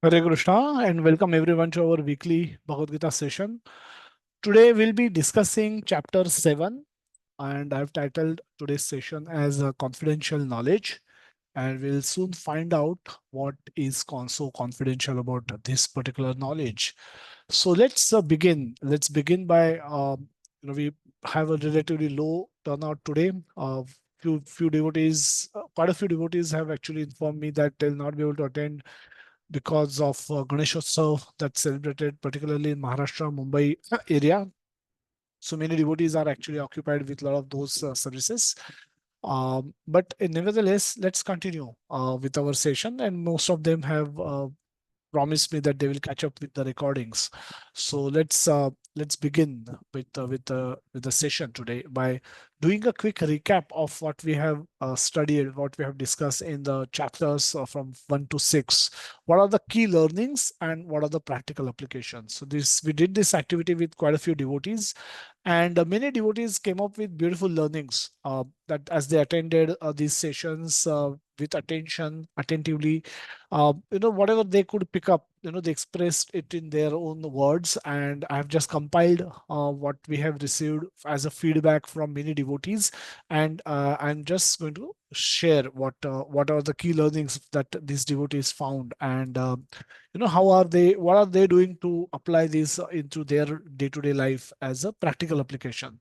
Hare Krishna and welcome everyone to our weekly Bhagavad Gita session. Today we'll be discussing chapter 7 and I've titled today's session as Confidential Knowledge, and we'll soon find out what is so confidential about this particular knowledge. So let's begin. Let's begin by we have a relatively low turnout today. Few devotees, quite a few devotees have actually informed me that they'll not be able to attend because of Ganeshotsav that's celebrated particularly in Maharashtra, Mumbai area. So many devotees are actually occupied with a lot of those services. But nevertheless, let's continue with our session. And most of them have promised me that they will catch up with the recordings. So let's begin with the session today by doing a quick recap of what we have studied, what we have discussed in the chapters from 1 to 6. What are the key learnings and what are the practical applications? So this we did this activity with quite a few devotees, and many devotees came up with beautiful learnings that as they attended these sessions with attentively, whatever they could pick up, they expressed it in their own words, and I have just compiled what we have received as a feedback from many devotees, and I'm just going to share what are the key learnings that these devotees found, and how are they what are they doing to apply this into their day-to-day life as a practical application.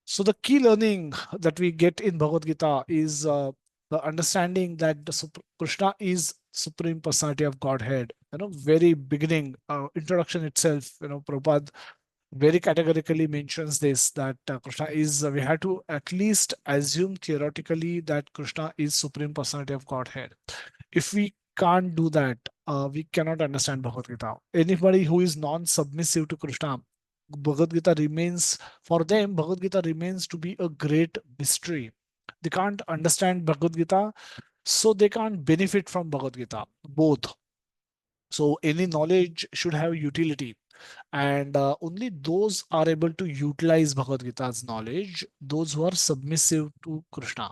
So the key learning that we get in Bhagavad Gita is the understanding that Krishna is Supreme Personality of Godhead. Very beginning introduction itself, Prabhupada very categorically mentions this, that Krishna is. We have to at least assume theoretically that Krishna is Supreme Personality of Godhead. If we can't do that, we cannot understand Bhagavad Gita. Anybody who is non-submissive to Krishna, Bhagavad Gita remains for them. Bhagavad Gita remains to be a great mystery. They can't understand Bhagavad Gita, so they can't benefit from Bhagavad Gita. Both. So any knowledge should have utility, and only those are able to utilize Bhagavad Gita's knowledge, those who are submissive to Krishna.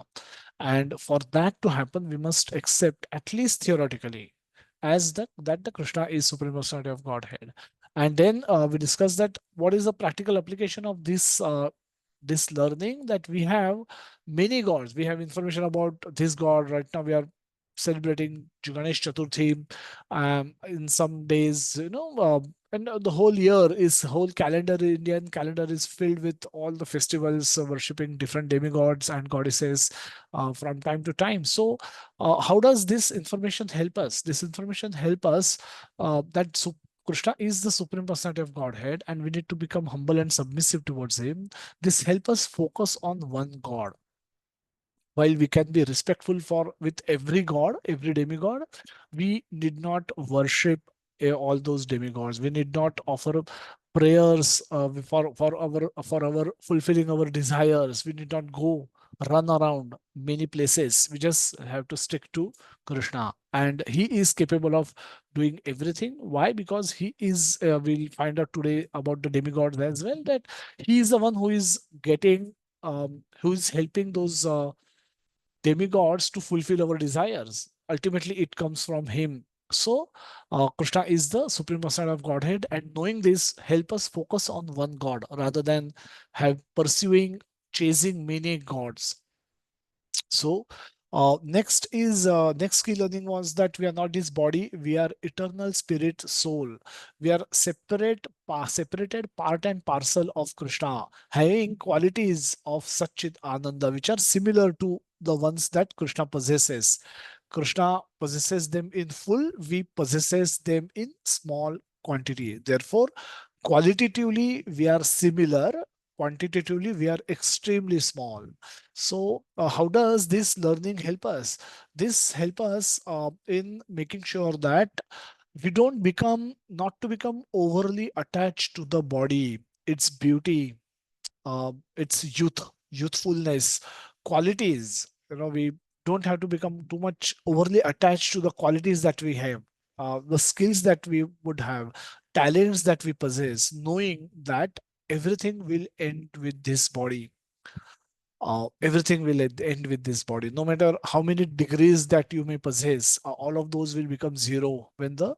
And for that to happen, we must accept, at least theoretically, as that the Krishna is Supreme Personality of Godhead. And then we discuss that what is the practical application of this learning, that we have many gods. We have information about this god. Right now, we are celebrating Ganesh Chaturthi. In some days, and the whole year is whole calendar, Indian calendar is filled with all the festivals worshipping different demigods and goddesses from time to time. So how does this information help us? This information help us that Krishna is the Supreme Personality of Godhead, and we need to become humble and submissive towards Him. This help us focus on one God. While we can be respectful for with every god, every demigod, we need not worship all those demigods. We need not offer up prayers for our fulfilling our desires. We need not go run around many places. We just have to stick to Krishna, and He is capable of doing everything. Why? Because He is. We'll find out today about the demigods as well, that He is the one who is getting, who is helping those demigods to fulfill our desires. Ultimately, it comes from Him. So, Krishna is the supreme personality of Godhead, and knowing this help us focus on one God rather than have pursuing, chasing many gods. So, next key learning was that we are not this body; we are eternal spirit, soul. We are separated part and parcel of Krishna, having qualities of Satchit Ananda, which are similar to the ones that Krishna possesses. Krishna possesses them in full. We possesses them in small quantity. Therefore, qualitatively we are similar. Quantitatively, we are extremely small. So, how does this learning help us? This help us in making sure that we don't become not to become overly attached to the body, its beauty, its youthfulness, qualities. We don't have to become too much overly attached to the qualities that we have, the skills that we would have, talents that we possess, knowing that everything will end with this body. Everything will end with this body. No matter how many degrees that you may possess, all of those will become zero when the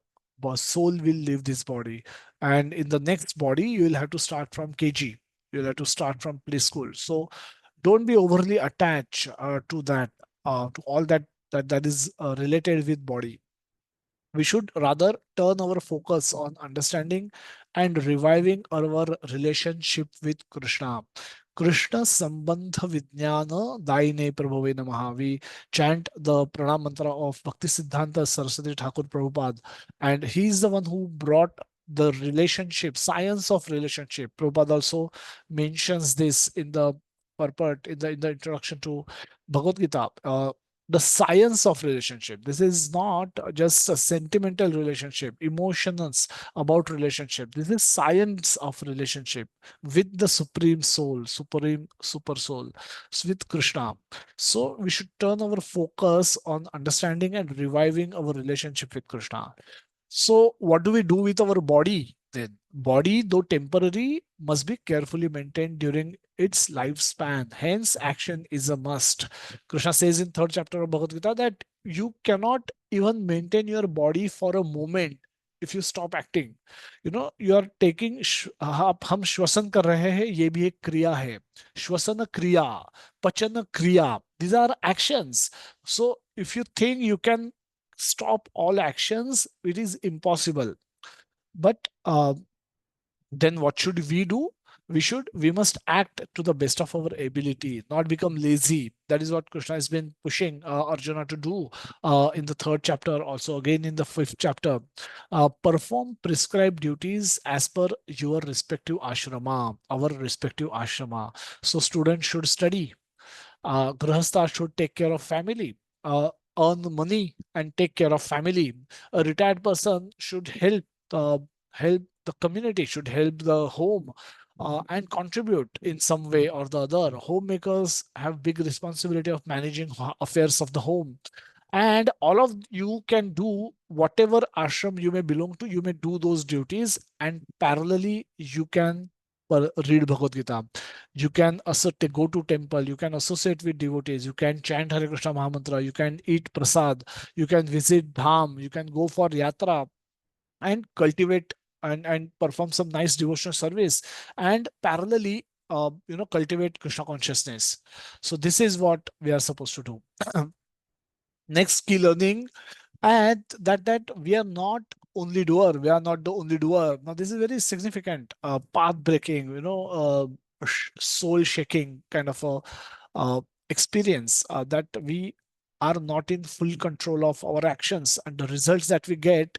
soul will leave this body, and in the next body you will have to start from kg, you'll have to start from play school. So don't be overly attached to that, to all that is related with body. We should rather turn our focus on understanding and reviving our relationship with Krishna. Krishna Sambandha Vijnana Daine Prabhave Namaha. We chant the pranam mantra of Bhakti Siddhanta Saraswati Thakur Prabhupada, and he's the one who brought the relationship, science of relationship. Prabhupada also mentions this in the purport, in the introduction to Bhagavad Gita. The science of relationship. This is not just a sentimental relationship, emotions about relationship. This is science of relationship with the supreme soul, supreme super soul, with Krishna. So we should turn our focus on understanding and reviving our relationship with Krishna. So, what do we do with our body then? Body, though temporary, must be carefully maintained during its lifespan. Hence, action is a must. Krishna says in third chapter of Bhagavad Gita that you cannot even maintain your body for a moment if you stop acting. You know, you are taking आप हम श्वसन कर रहे हैं, ये भी एक क्रिया है. श्वसन क्रिया, पचन क्रिया, these are actions. So if you think you can stop all actions, it is impossible. But then what should we do? We must act to the best of our ability, not become lazy. That is what Krishna has been pushing Arjuna to do in the third chapter, also again in the fifth chapter. Perform prescribed duties as per your respective ashrama, our respective ashrama. So students should study, Grahastha should take care of family, earn money and take care of family. A retired person should uh, help the community, should help the home, and contribute in some way or the other. Homemakers have big responsibility of managing affairs of the home, and all of you can do whatever ashram you may belong to. You may do those duties, and parallelly you can read Bhagavad Gita. You can go to temple, you can associate with devotees, you can chant Hare Krishna Mahamantra, you can eat prasad, you can visit dham, you can go for yatra and cultivate and perform some nice devotional service, and parallelly cultivate Krishna consciousness. So this is what we are supposed to do. Next key learning, and that we are not only doer, we are not the only doer. Now this is very significant, path breaking, soul shaking kind of a experience, that we are not in full control of our actions, and the results that we get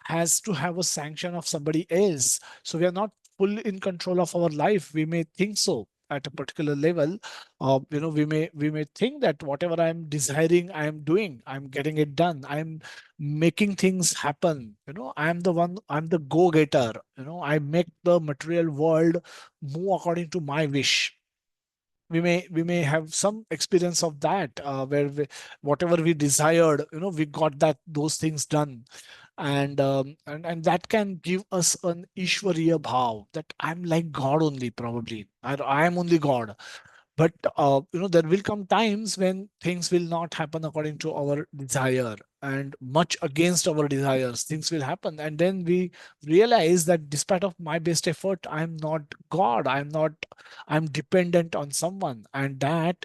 has to have a sanction of somebody else. So we are not full in control of our life. We may think so at a particular level. We may think that whatever I'm desiring, I'm doing, I'm getting it done, I'm making things happen. I'm the one, I'm the go-getter. I make the material world move according to my wish. We may have some experience of that, where whatever we desired, we got those things done. And that can give us an ishwariya bhav, that I'm like God only, probably I am only God. But there will come times when things will not happen according to our desire, and much against our desires things will happen, and then we realize that despite of my best effort, I'm not God, I'm dependent on someone. And that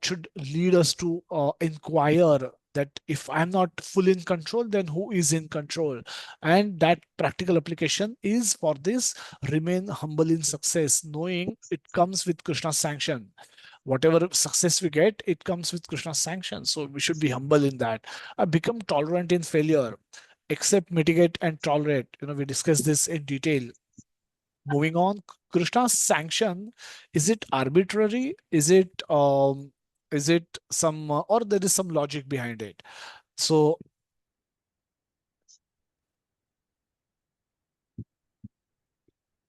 should lead us to inquire that if I'm not full in control, then who is in control? And that practical application is for this: remain humble in success, knowing it comes with Krishna's sanction. Whatever success we get, it comes with Krishna's sanction. So we should be humble in that. Become tolerant in failure. Accept, mitigate, and tolerate. We discussed this in detail. Moving on, Krishna's sanction, is it arbitrary? Is it some, or there is some logic behind it? So,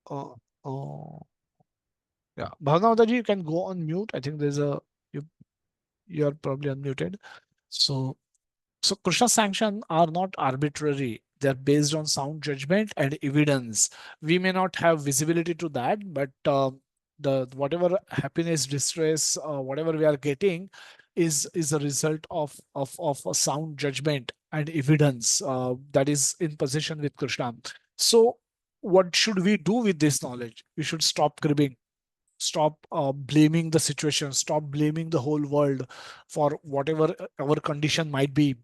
uh, uh, yeah, Bhavna ji, you can go on mute. I think you you are probably unmuted. So, Krishna sanction are not arbitrary. They're based on sound judgment and evidence. We may not have visibility to that, but the whatever happiness, distress, whatever we are getting is a result of a sound judgment and evidence that is in possession with Krishna. So, what should we do with this knowledge? We should stop cribbing, stop blaming the situation, stop blaming the whole world for whatever our condition might be,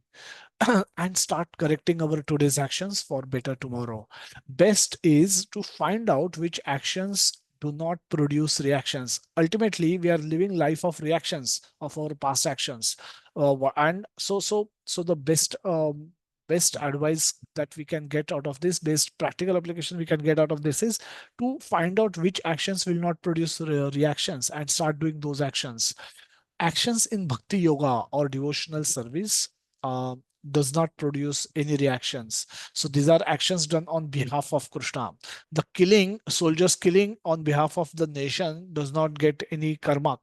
and start correcting our today's actions for better tomorrow. Best is to find out which actions do not produce reactions. Ultimately, we are living life of reactions of our past actions, and so the best advice that we can get out of this, best practical application we can get out of this is to find out which actions will not produce reactions and start doing those actions. Actions in bhakti yoga or devotional service uh, does not produce any reactions. So these are actions done on behalf of Krishna. The killing, soldiers killing on behalf of the nation does not get any karma.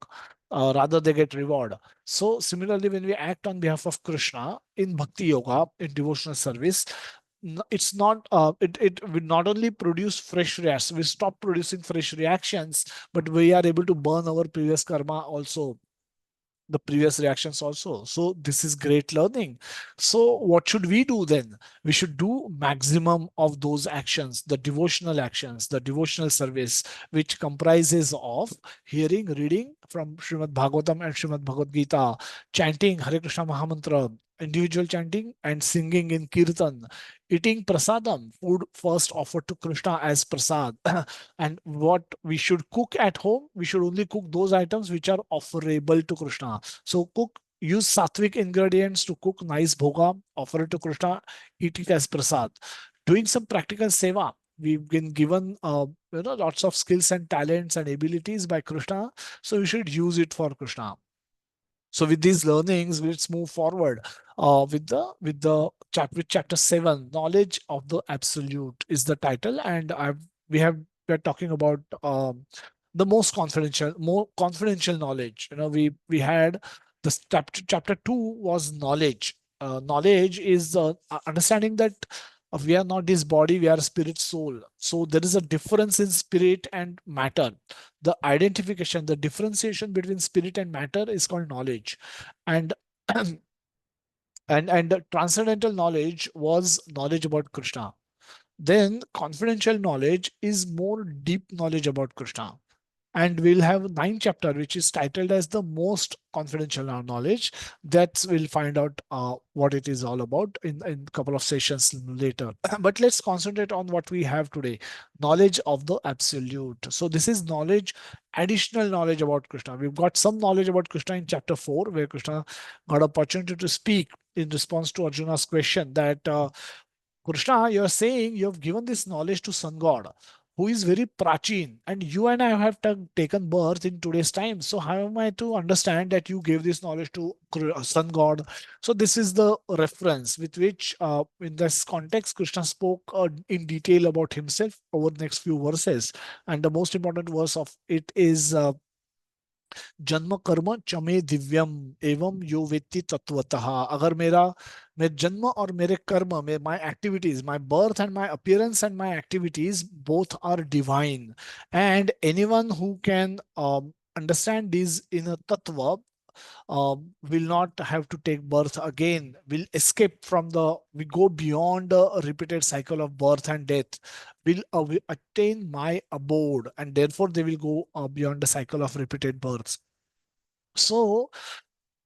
Rather, they get reward. So similarly, when we act on behalf of Krishna in bhakti yoga, in devotional service, it's not it will not only produce fresh reactions, we stop producing fresh reactions, but we are able to burn our previous karma also, the previous reactions also. So this is great learning. So what should we do then? We should do maximum of those actions, the devotional actions, the devotional service, which comprises of hearing, reading from Srimad Bhagavatam and Srimad Bhagavad Gita, chanting Hare Krishna Mahamantra, individual chanting and singing in kirtan, eating prasadam, food first offered to Krishna as prasad. And what we should cook at home, we should only cook those items which are offerable to Krishna. So use sattvic ingredients to cook nice bhoga, offer it to Krishna, eat it as prasad. Doing some practical seva. We've been given lots of skills and talents and abilities by Krishna, so we should use it for Krishna. So with these learnings, let's move forward with chapter 7. Knowledge of the absolute is the title, and we're talking about the most confidential, more confidential knowledge. We had the chapter 2 was knowledge. Knowledge is understanding that we are not this body, we are spirit soul. So there is a difference in spirit and matter. The identification, the differentiation between spirit and matter is called knowledge. And and the transcendental knowledge was knowledge about Krishna. Then confidential knowledge is more deep knowledge about Krishna. And we'll have 9 chapter which is titled as the most confidential knowledge. That we'll find out what it is all about in couple of sessions later. But let's concentrate on what we have today, knowledge of the absolute. So this is knowledge, additional knowledge about Krishna. We've got some knowledge about Krishna in chapter 4, where Krishna got opportunity to speak in response to Arjuna's question that Krishna, you're saying you have given this knowledge to Sun God, who is very prachin, and you and I have taken birth in today's time. So how am I to understand that you gave this knowledge to Sun God? So this is the reference with which, in this context, Krishna spoke in detail about himself over the next few verses. And the most important verse of it is जन्म कर्म चमे दिव्यम एवं यो वेत्ति तत्वतः. अगर मेरे जन्म और मेरे कर्म में my activities, my birth and my appearance and my activities both are divine, and anyone who can understand these in a tattva will not have to take birth again, will escape from we go beyond the repeated cycle of birth and death, will attain my abode, and therefore they will go beyond the cycle of repeated births. So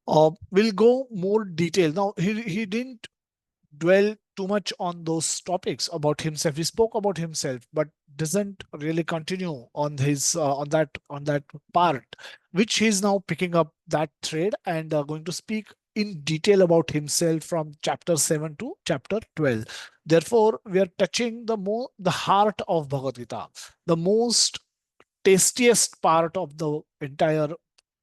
we'll go more detail. Now he didn't dwell too much on those topics about himself. He spoke about himself, but doesn't really continue on his on that part, which he's now picking up that thread and going to speak in detail about himself from chapter 7 to chapter 12. Therefore, we are touching the heart of Bhagavad Gita, the most tastiest part of the entire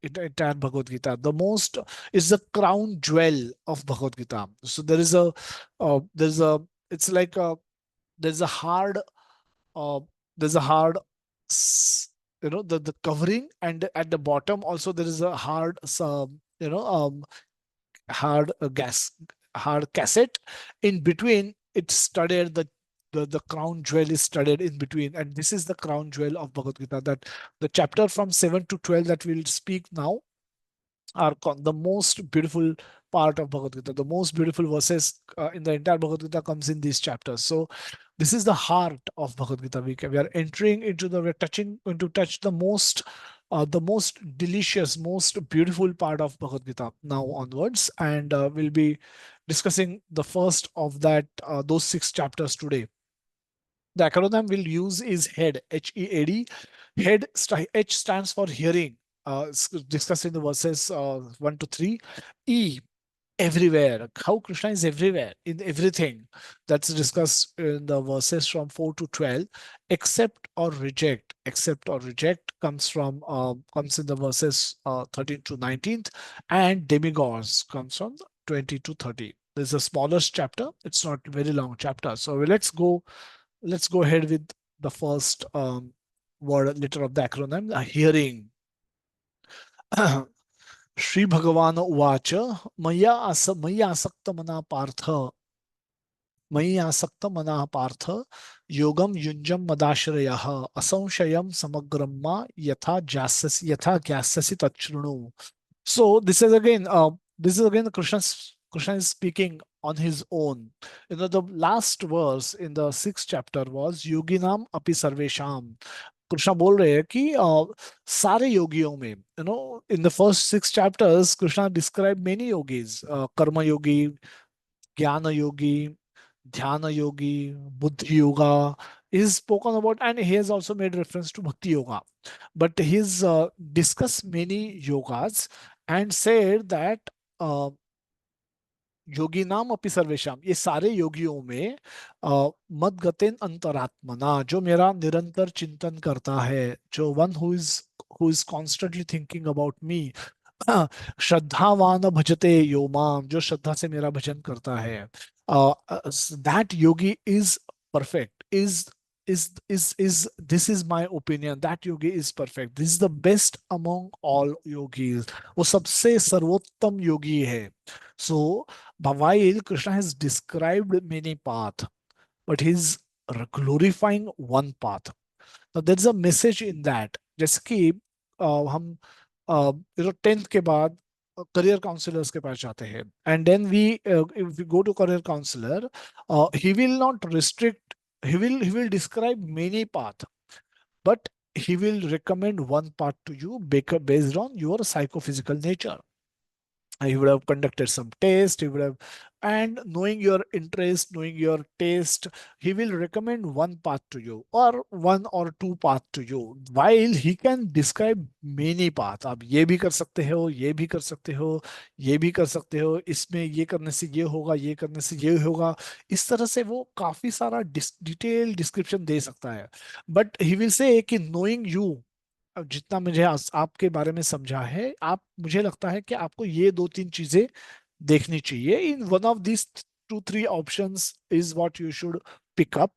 Bhagavad Gita. The most is the crown jewel of Bhagavad Gita. So there's a it's like a there's a hard uh, there's a hard the covering, and at the bottom also there is a hard hard gas hard cassette. In between it's studded, the crown jewel is studded in between, and this is the crown jewel of Bhagavad Gita, that the chapter from 7 to 12 that we'll speak now are the most beautiful part of Bhagavad Gita. The most beautiful verses in the entire Bhagavad Gita comes in these chapters. So this is the heart of Bhagavad Gita. We are entering into we're touching going to touch the most delicious, most beautiful part of Bhagavad Gita now onwards, and we'll be discussing the first of those 6 chapters today. The acronym we'll use is HEAD, HEAD. H stands for hearing, discussed in the verses 1 to 3. E, everywhere. How Krishna is everywhere in everything. That's discussed in the verses from 4 to 12. Accept or reject. Accept or reject comes in the verses 13 to 19th, and demigods comes from 20 to 30. This is the smallest chapter. It's not a very long chapter. So let's go ahead with the first word letter of the acronym, hearing. Shri भगवान उवाच मयि आसक्त मना पार्थ मयि आसक्त मना पार्थ योगम युञ्जम मदाश्रयः असंशयम समग्रम मा यथा ज्ञास्यसि तच्छृणु. So this is again Krishna is speaking on his own. The last verse in the 6th chapter was yoginam api sarvesham. Krishna बोल रहे हैं कि सारे योगियों में in the first 6 chapters Krishna describe many yogis, कर्म योगी, ज्ञान योगी, ध्यान योगी, बुद्धि yoga is spoken about, and he has also made reference to bhakti yoga, but he's discussed many yogas and said that uh, योगी नाम अपि सर्वेशम, ये सारे योगियों में मद गतेन अंतरात्मना, जो मेरा निरंतर चिंतन करता है, जो one who is constantly thinking about me, श्रद्धावान भजते यो माम, जो श्रद्धा से मेरा भजन करता है, that Yogi is perfect, is this is my opinion, that yogi is perfect, this is the best among all yogis, वो सबसे सर्वोत्तम योगी है. So while Krishna has described many paths, but he's glorifying one path. Now there's a message in that. जैसे कि हम 10th के बाद career counsellors के पास जाते हैं, and then if we go to career counselor, he will not restrict, he will describe many paths, but he will recommend one path to you based on your psychophysical nature. He would have conducted some test, he would have, and knowing your interest, knowing your taste, he will recommend one path to you or one or two path to you, while he can describe many paths. आप ये भी कर सकते हो, ये भी कर सकते हो, ये भी कर सकते हो, इसमें ये करने से ये होगा, ये करने से ये होगा. इस तरह से वो काफी सारा डिटेल डिस्क्रिप्शन दे सकता है, बट ही विल से कि नोइंग यू, अब जितना मुझे आपके बारे में समझा है, आप, मुझे लगता है कि आपको ये 2-3 चीजें देखनी चाहिए. In one of this 2-3 options is what you should pick up.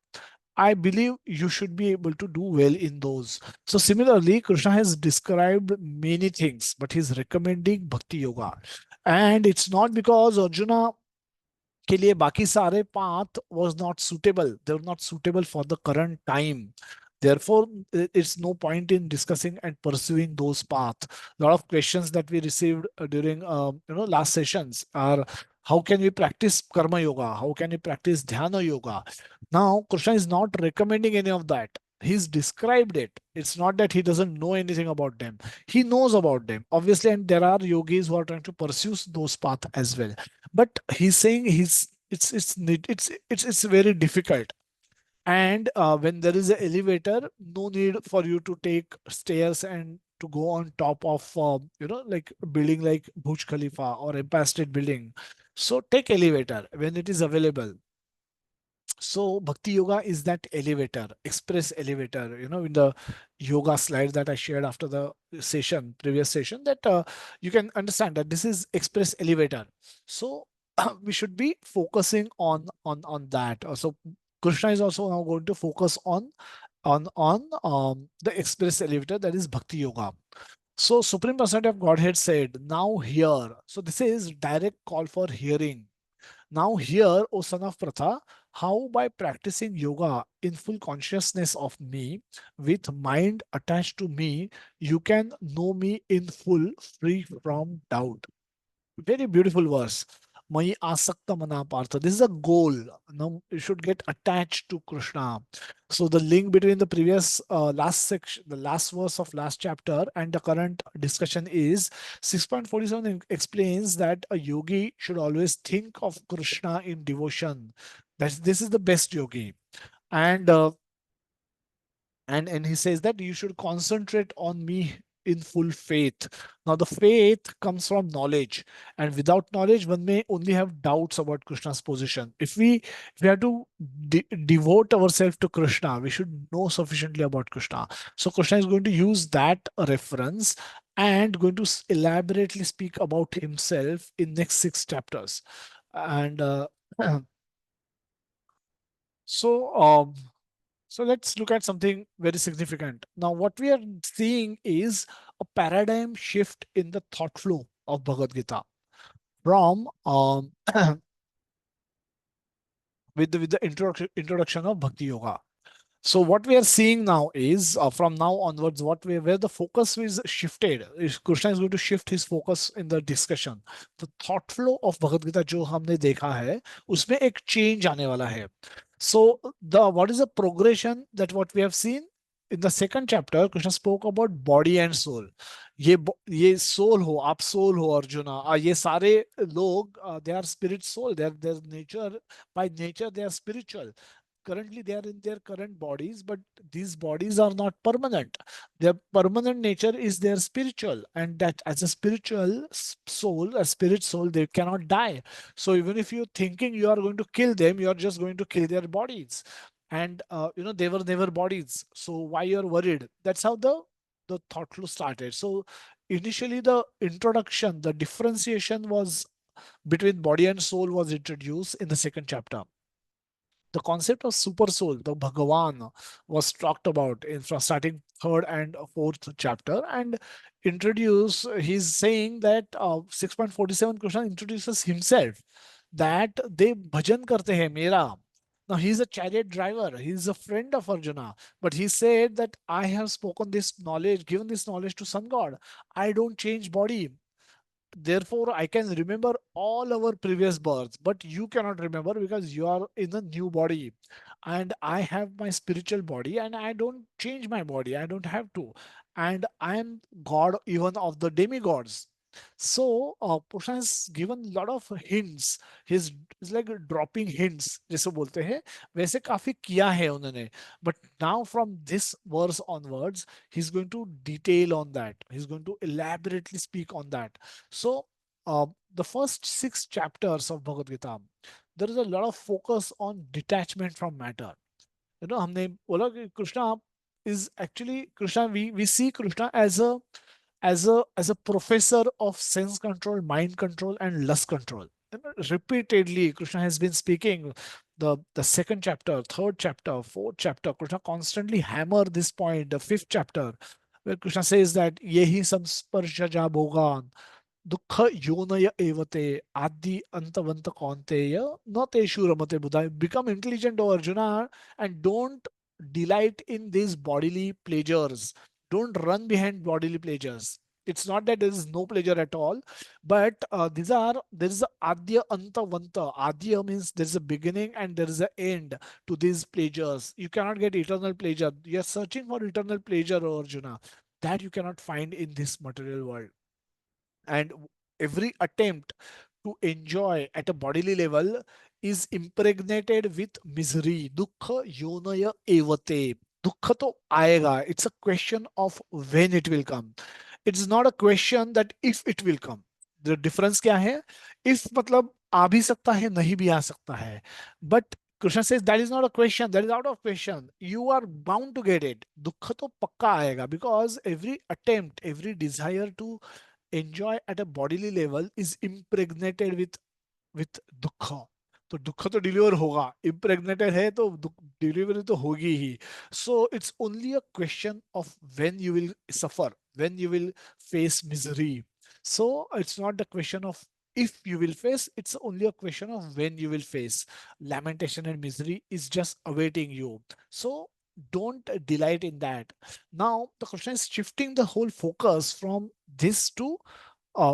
I believe you should be able to do well in those. So similarly, Krishna has described many things, but he's recommending Bhakti Yoga. And it's not because Arjuna के लिए बाकी सारे path was not suitable. They were not suitable for the current time. Therefore, it's no point in discussing and pursuing those paths. A lot of questions that we received during last sessions are, how can we practice karma yoga? How can we practice dhyana yoga? Now, Krishna is not recommending any of that. He's described it. It's not that he doesn't know anything about them. He knows about them, obviously, and there are yogis who are trying to pursue those paths as well. But he's saying it's very difficult, and when there is an elevator, no need for you to take stairs and to go on top of like building like Burj Khalifa or Empire State Building. So take elevator when it is available. So Bhakti Yoga is that elevator, express elevator, in the yoga slides that I shared after the previous session, that you can understand that this is express elevator. So we should be focusing on that. So Krishna is also now going to focus on the express elevator, that is Bhakti Yoga. So Supreme Personality of Godhead said, now hear. So this is direct call for hearing. Now hear, O son of Pratha, how by practicing yoga in full consciousness of me, with mind attached to me, you can know me in full, free from doubt. Very beautiful verse. Mai asakta mana partha. This is a goal. Now you should get attached to Krishna. So the link between the previous last section, the last verse of last chapter, and the current discussion is 6.47 explains that a yogi should always think of Krishna in devotion. That this is the best yogi. And and he says that you should concentrate on me in full faith. Now the faith comes from knowledge, and without knowledge one may only have doubts about Krishna's position. If we have to devote ourselves to Krishna, we should know sufficiently about Krishna. So Krishna is going to use that reference and going to elaborately speak about himself in next 6 chapters. And so so let's look at something very significant. Now, what we are seeing is a paradigm shift in the thought flow of Bhagavad Gita from with the introduction of Bhakti Yoga. So what we are seeing now is from now onwards, what we where the focus is shifted. Is Krishna is going to shift his focus in the discussion. The thought flow of Bhagavad Gita जो हमने देखा है, उसमें एक change आने वाला है. So the what is the progression that what we have seen in the second chapter? Krishna spoke about body and soul. ये soul हो, आप soul हो अर्जुना. ये सारे लोग they are spirit soul. Their nature by nature they are spiritual. Currently they are in their current bodies, but these bodies are not permanent. Their permanent nature is their spiritual, and that as a spiritual soul, a spirit soul, they cannot die. So even if you're thinking you are going to kill them, you are just going to kill their bodies. And they were never bodies, so why you're worried? That's how the thought flow started. So initially the introduction, the differentiation was between body and soul was introduced in the second chapter. The concept of super soul, the Bhagavan, was talked about in from starting third and fourth chapter, and introduce. He's saying that 6.47 Krishna introduces himself that they bhajan karte hai mera. Now he's a chariot driver. He's a friend of Arjuna, but he said that I have spoken this knowledge, given this knowledge to Sun God. I don't change body. Therefore I can remember all our previous births, but you cannot remember because you are in a new body, and I have my spiritual body and I don't change my body, I don't have to, and I am god even of the demigods. So Krishna has given a lot of hints. He's like dropping hints जैसे बोलते हैं, वैसे काफी किया है उन्होंने. But now from this verse onwards, he's going to detail on that. He's going to elaborately speak on that. So the first 6 chapters of Bhagavad Gita, there is a lot of focus on detachment from matter. हमने बोला कि Krishna is actually Krishna. We see Krishna as a professor of sense control, mind control, and lust control. Repeatedly, Krishna has been speaking. The second chapter, third chapter, fourth chapter, Krishna constantly hammer this point. The fifth chapter, where Krishna says that yehi samsparshaja bhogan दुःख योनय एवते आदि अंतवंत कौन्तेय न तेषु रमते बुधाय. Become intelligent, O Arjuna, and don't delight in these bodily pleasures. Don't run behind bodily pleasures. It's not that there is no pleasure at all, but there is a adya antavanta. Adya means there is a beginning and there is an end to these pleasures. You cannot get eternal pleasure. You are searching for eternal pleasure, O Arjuna, that you cannot find in this material world. And every attempt to enjoy at a bodily level is impregnated with misery. Dukha yonaya evate. Dukha to aega. It's a question of when it will come. It's not a question that if it will come. The difference क्या है? If मतलब आ भी सकता है, नहीं भी आ सकता है. But Krishna says that is not a question. That is out of question. You are bound to get it. दुख तो पक्का आएगा, because every attempt, every desire to enjoy at a bodily level is impregnated with दुख. तो दुख तो deliver होगा, impregnated है तो डिलीवरी तो होगी ही. So it's only a question of when you will suffer, when you will face misery. So it's not the question of if you will face, it's only a question of when you will face. Lamentation and misery is just awaiting you. So don't delight in that. Now the question is shifting the whole focus from this to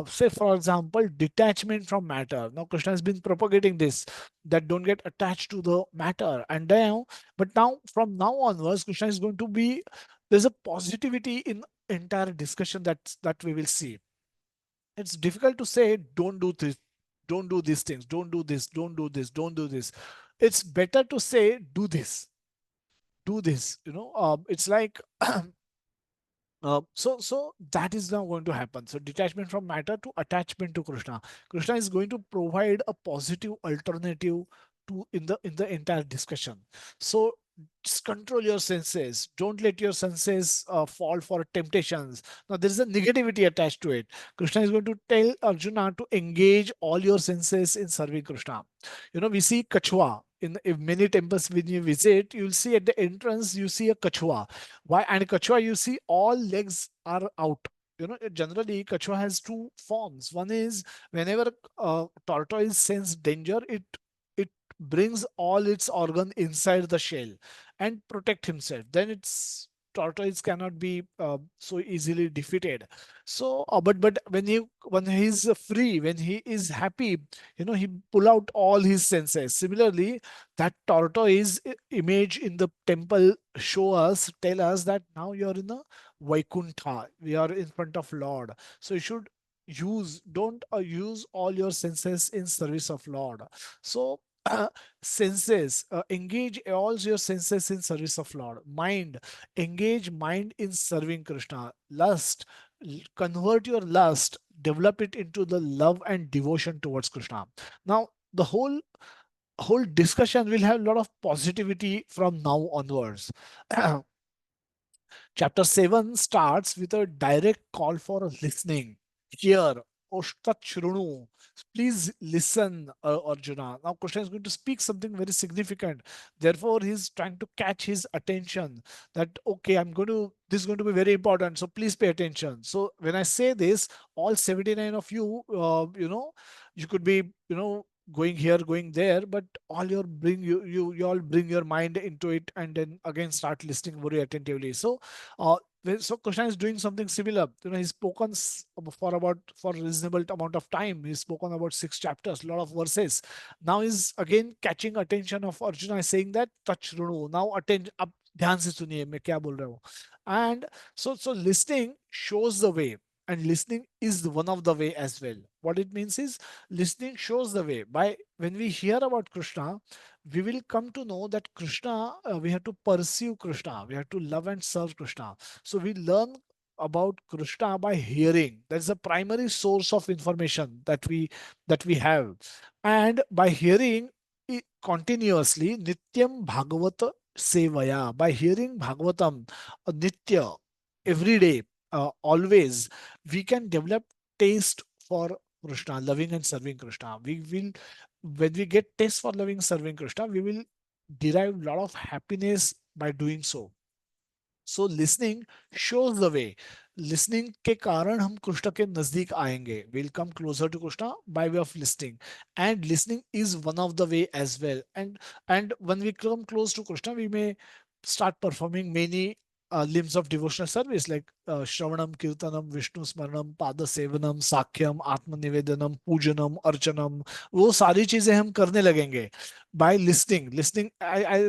Say for example, detachment from matter. Now Krishna has been propagating this, that don't get attached to the matter. And now, but now from now onwards, Krishna is going to be, there's a positivity in entire discussion that we will see. It's difficult to say don't do this, don't do these things, don't do this, don't do this, don't do this. It's better to say do this, do this. It's like so that is now going to happen. So detachment from matter to attachment to Krishna. Krishna is going to provide a positive alternative to in the entire discussion. So just control your senses. Don't let your senses fall for temptations. Now there is a negativity attached to it. Krishna is going to tell Arjuna to engage all your senses in serving Krishna. We see kachwa in many temples. When you visit, you'll see at the entrance you see a kachwa. Why? And kachua, you see all legs are out. Generally kachua has two forms. One is whenever tortoise sense danger, it brings all its organ inside the shell and protect himself. Then its tortoise cannot be so easily defeated. So but when he is free, when he is happy, he pull out all his senses. Similarly, that tortoise image in the temple tell us that now you're in a Vaikuntha. We are in front of Lord. So you should don't use all your senses in service of Lord. So senses, engage all your senses in service of Lord. Mind, engage mind in serving Krishna. Lust, convert your lust, develop it into the love and devotion towards Krishna. Now the whole discussion will have a lot of positivity from now onwards. Chapter 7 starts with a direct call for listening. Hear, Oshtat Shrunu. Please listen, Arjuna. Now, Krishna is going to speak something very significant. Therefore, he's trying to catch his attention that, okay, this is going to be very important. So please pay attention. So when I say this, all 79 of you, you could be, going here, going there, but all your bring you all bring your mind into it and then again start listening very attentively. So Krishna is doing something similar. He's spoken for reasonable amount of time. He's spoken about 6 chapters, a lot of verses. Now he's again catching attention of Arjuna, saying that touch Runu. Now attend up, ध्यान से सुनिए मैं क्या बोल रहा हूँ. And so listening shows the way, and listening is one of the way as well. What it means is listening shows the way. By when we hear about Krishna, we will come to know that Krishna, we have to pursue Krishna, we have to love and serve Krishna. So we learn about Krishna by hearing. That's the primary source of information that we have. And by hearing continuously, Nityam Bhagavata Sevaya, by hearing Bhagavatam, Nitya, every day, always, we can develop taste for Krishna, loving and serving Krishna. When we get taste for loving serving Krishna, we will derive a lot of happiness by doing so. So listening shows the way. Listening के कारण हम कृष्ण के नजदीक आएंगे. We'll come closer to Krishna by way of listening. And listening is one of the way as well. And when we come close to Krishna, we may start performing many limbs of devotional service like Shravanam, Kirtanam, Vishnu Smaranam, Pada Sevanam, Sakhyam, Atma Nivedanam, Pujanam, Archanam. वो सारी चीजें हम करने लगेंगे by listening.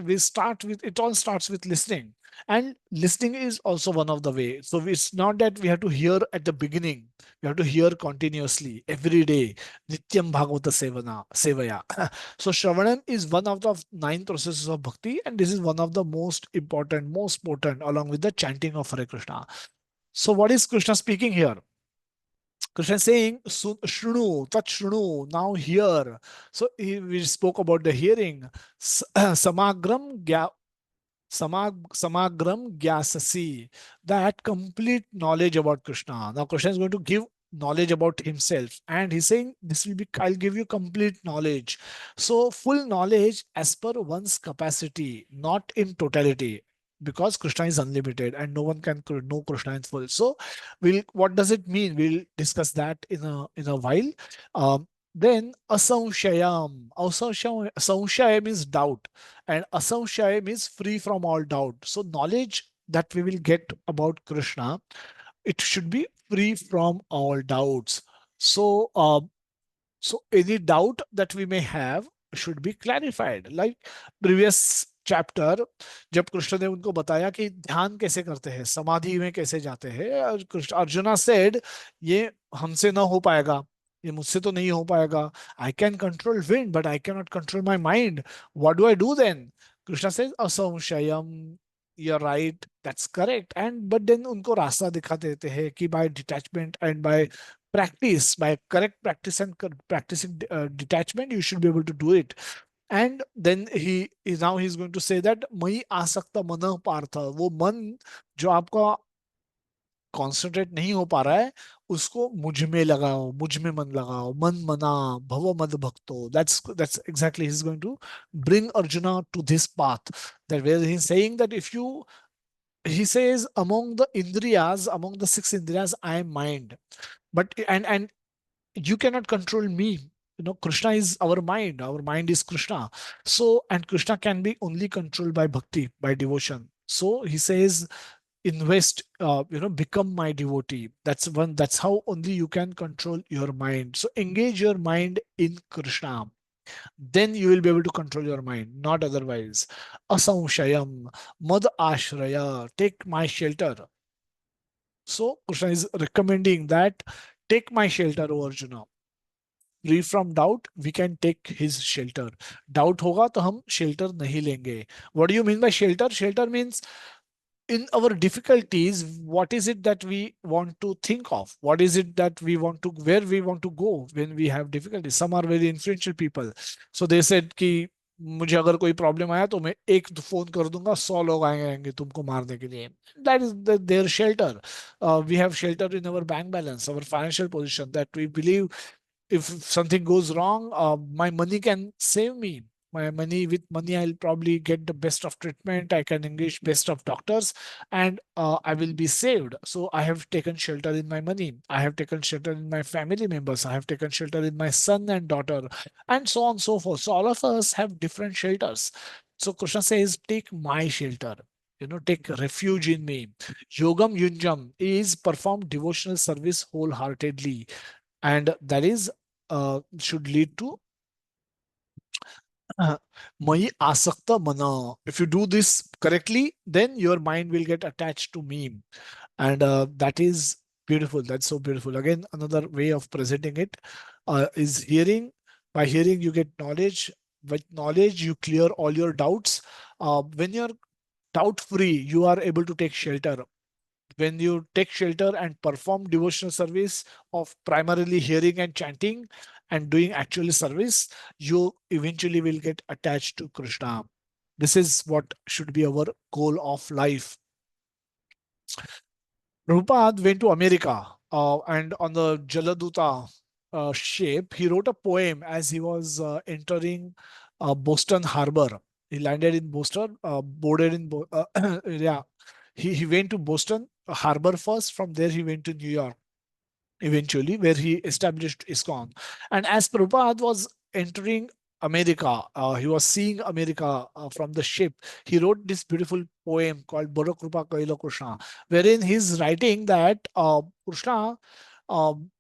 We start with, it all starts with listening. And listening is also one of the way. So it's not that we have to hear at the beginning. We have to hear continuously every day. Nityam Bhagavata Sevaya. So Shravanam is one of the 9 processes of bhakti, and this is one of the most important, most potent, along with the chanting of Hare Krishna. So what is Krishna speaking here? Krishna is saying, Shrunu, touch Shrunu, now hear. So we spoke about the hearing. Samagram Samagram Gyasasi, that complete knowledge about Krishna. Now Krishna is going to give knowledge about himself, and he's saying this will be, I'll give you complete knowledge. So full knowledge as per one's capacity, not in totality, because Krishna is unlimited and no one can know Krishna in full. So what does it mean? We'll discuss that in a while. Then Asamshaya means doubt, and asamshaya means free from all doubt. So knowledge that we will get about Krishna, it should be free from all doubts. So so any doubt that we may have should be clarified. Like previous chapter, जब कृष्ण ने उनको बताया कि ध्यान कैसे करते हैं, समाधि में कैसे जाते हैं, और कृष्ण अर्जुना सेड ये हमसे ना हो पाएगा, ये मुझसे तो नहीं हो पाएगा. I can control wind but I can not control my mind. What do I do then? Krishna से असंशयम, you're right, that's correct. And but then उनको रास्ता दिखा देते हैं कि by detachment and by practice, by correct practice and practicing detachment, you should be able to do it. And then he is now he's going to say that मई आसक्त मन पार्थ, वो मन जो आपका कॉन्सेंट्रेट नहीं हो पा रहा है, उसको मुझ में लगाओ, मुझ में मन लगाओ, मन मना भव मद भक्तो. That's exactly he's going to bring Arjuna to this path, that where he's saying that if you, he says among the indriyas, among the six indriyas, I am mind. But and you cannot control me. You know, Krishna is our mind. Our mind is Krishna. So, and Krishna can be only controlled by bhakti, by devotion. So he says, invest, become my devotee. That's one. That's how only you can control your mind. So engage your mind in Krishna. Then you will be able to control your mind, not otherwise. Asamshayam, mad ashraya, take my shelter. So Krishna is recommending that take my shelter, O Arjuna. Free from doubt, we can take his shelter. Doubt होगा तो हम shelter नहीं लेंगे. What do you mean by shelter? Shelter means in our difficulties, what is it that we want to think of? What is it that we want to, where we want to go when we have difficulties? Some are very influential people. So they said कि मुझे अगर कोई problem आया तो मैं एक phone कर दूंगा, 100 लोग आएंगे तुमको मारने के लिए. That is their shelter. We have shelter in our bank balance, our financial position, that we believe if something goes wrong, my money can save me. My money, with money, I'll probably get the best of treatment. I can engage best of doctors, and I will be saved. So I have taken shelter in my money. I have taken shelter in my family members. I have taken shelter in my son and daughter, and so on and so forth. So all of us have different shelters. So Krishna says, take my shelter. You know, take refuge in me. Yogam Yunjam is perform devotional service wholeheartedly, and that is should lead to Mai asakta mana. If you do this correctly, then your mind will get attached to me. And that is beautiful. That's so beautiful. Again, another way of presenting it is hearing. By hearing, you get knowledge. With knowledge, you clear all your doubts. When you're doubt free, you are able to take shelter. When you take shelter and perform devotional service of primarily hearing and chanting and doing actual service, you eventually will get attached to Krishna. This is what should be our goal of life. Prabhupada went to America, and on the Jaladuta ship, he wrote a poem as he was entering Boston Harbor. He landed in Boston, boarded in, yeah. He went to Boston Harbor first. From there, he went to New York eventually, where he established ISKCON. And as Prabhupada was entering America, he was seeing America from the ship. He wrote this beautiful poem called Boro Krupa Kaila Krishna, wherein he's writing that Krishna,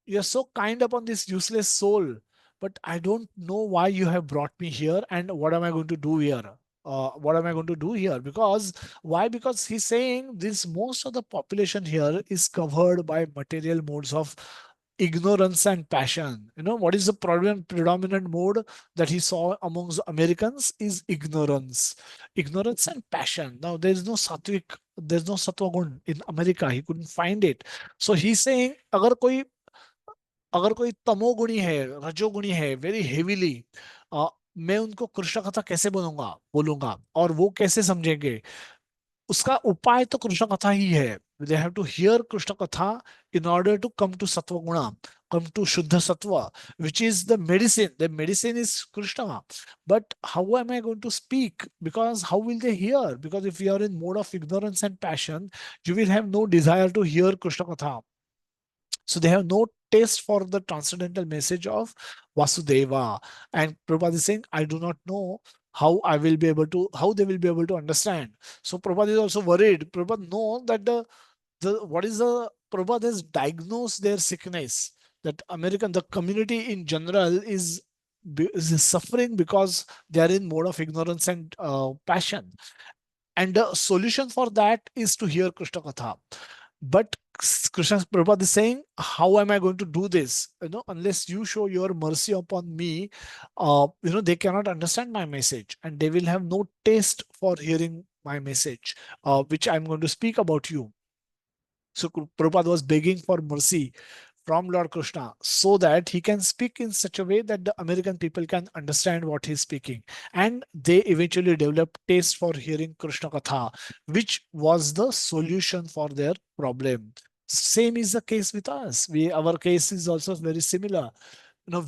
you're so kind upon this useless soul, but I don't know why you have brought me here and what am I going to do here? What am I going to do here? Because why? Because he's saying this most of the population here is covered by material modes of ignorance and passion. You know, what is the predominant mode that he saw amongst Americans is ignorance. Ignorance and passion. Now there's no sattvic, there's no sattva gun in America. He couldn't find it. So he's saying अगर कोई तमोगुणी है, रजोगुणी है, very heavily, मैं उनको कृष्ण कथा कैसे बोलूंगा और वो कैसे समझेंगे? उसका उपाय तो कृष्ण कथा ही है. They have to hear Krishna कथा in order to come to सत्व गुणा, come to Shuddha Sattva, which is the medicine. The medicine is Krishna. But how am I going to speak? Because how will they hear? Because if you are in mode of ignorance and passion, you will have no desire to hear Krishna Katha. So they have no taste for the transcendental message of Vasudeva. And Prabhupada is saying, I do not know how I will be able to, how they will be able to understand. So Prabhupada is also worried. Prabhupada know that the what is the Prabhupada has diagnosed their sickness. that American, the community in general is suffering because they are in mode of ignorance and passion. And the solution for that is to hear Krishna Katha. But Krishna Prabhupada is saying, how am I going to do this? Unless you show your mercy upon me, they cannot understand my message and they will have no taste for hearing my message, which I'm going to speak about you. So Prabhupada was begging for mercy from Lord Krishna so that he can speak in such a way that the American people can understand what he's speaking. And they eventually developed taste for hearing Krishna Katha, which was the solution for their problem. Same is the case with us. Our case is also very similar.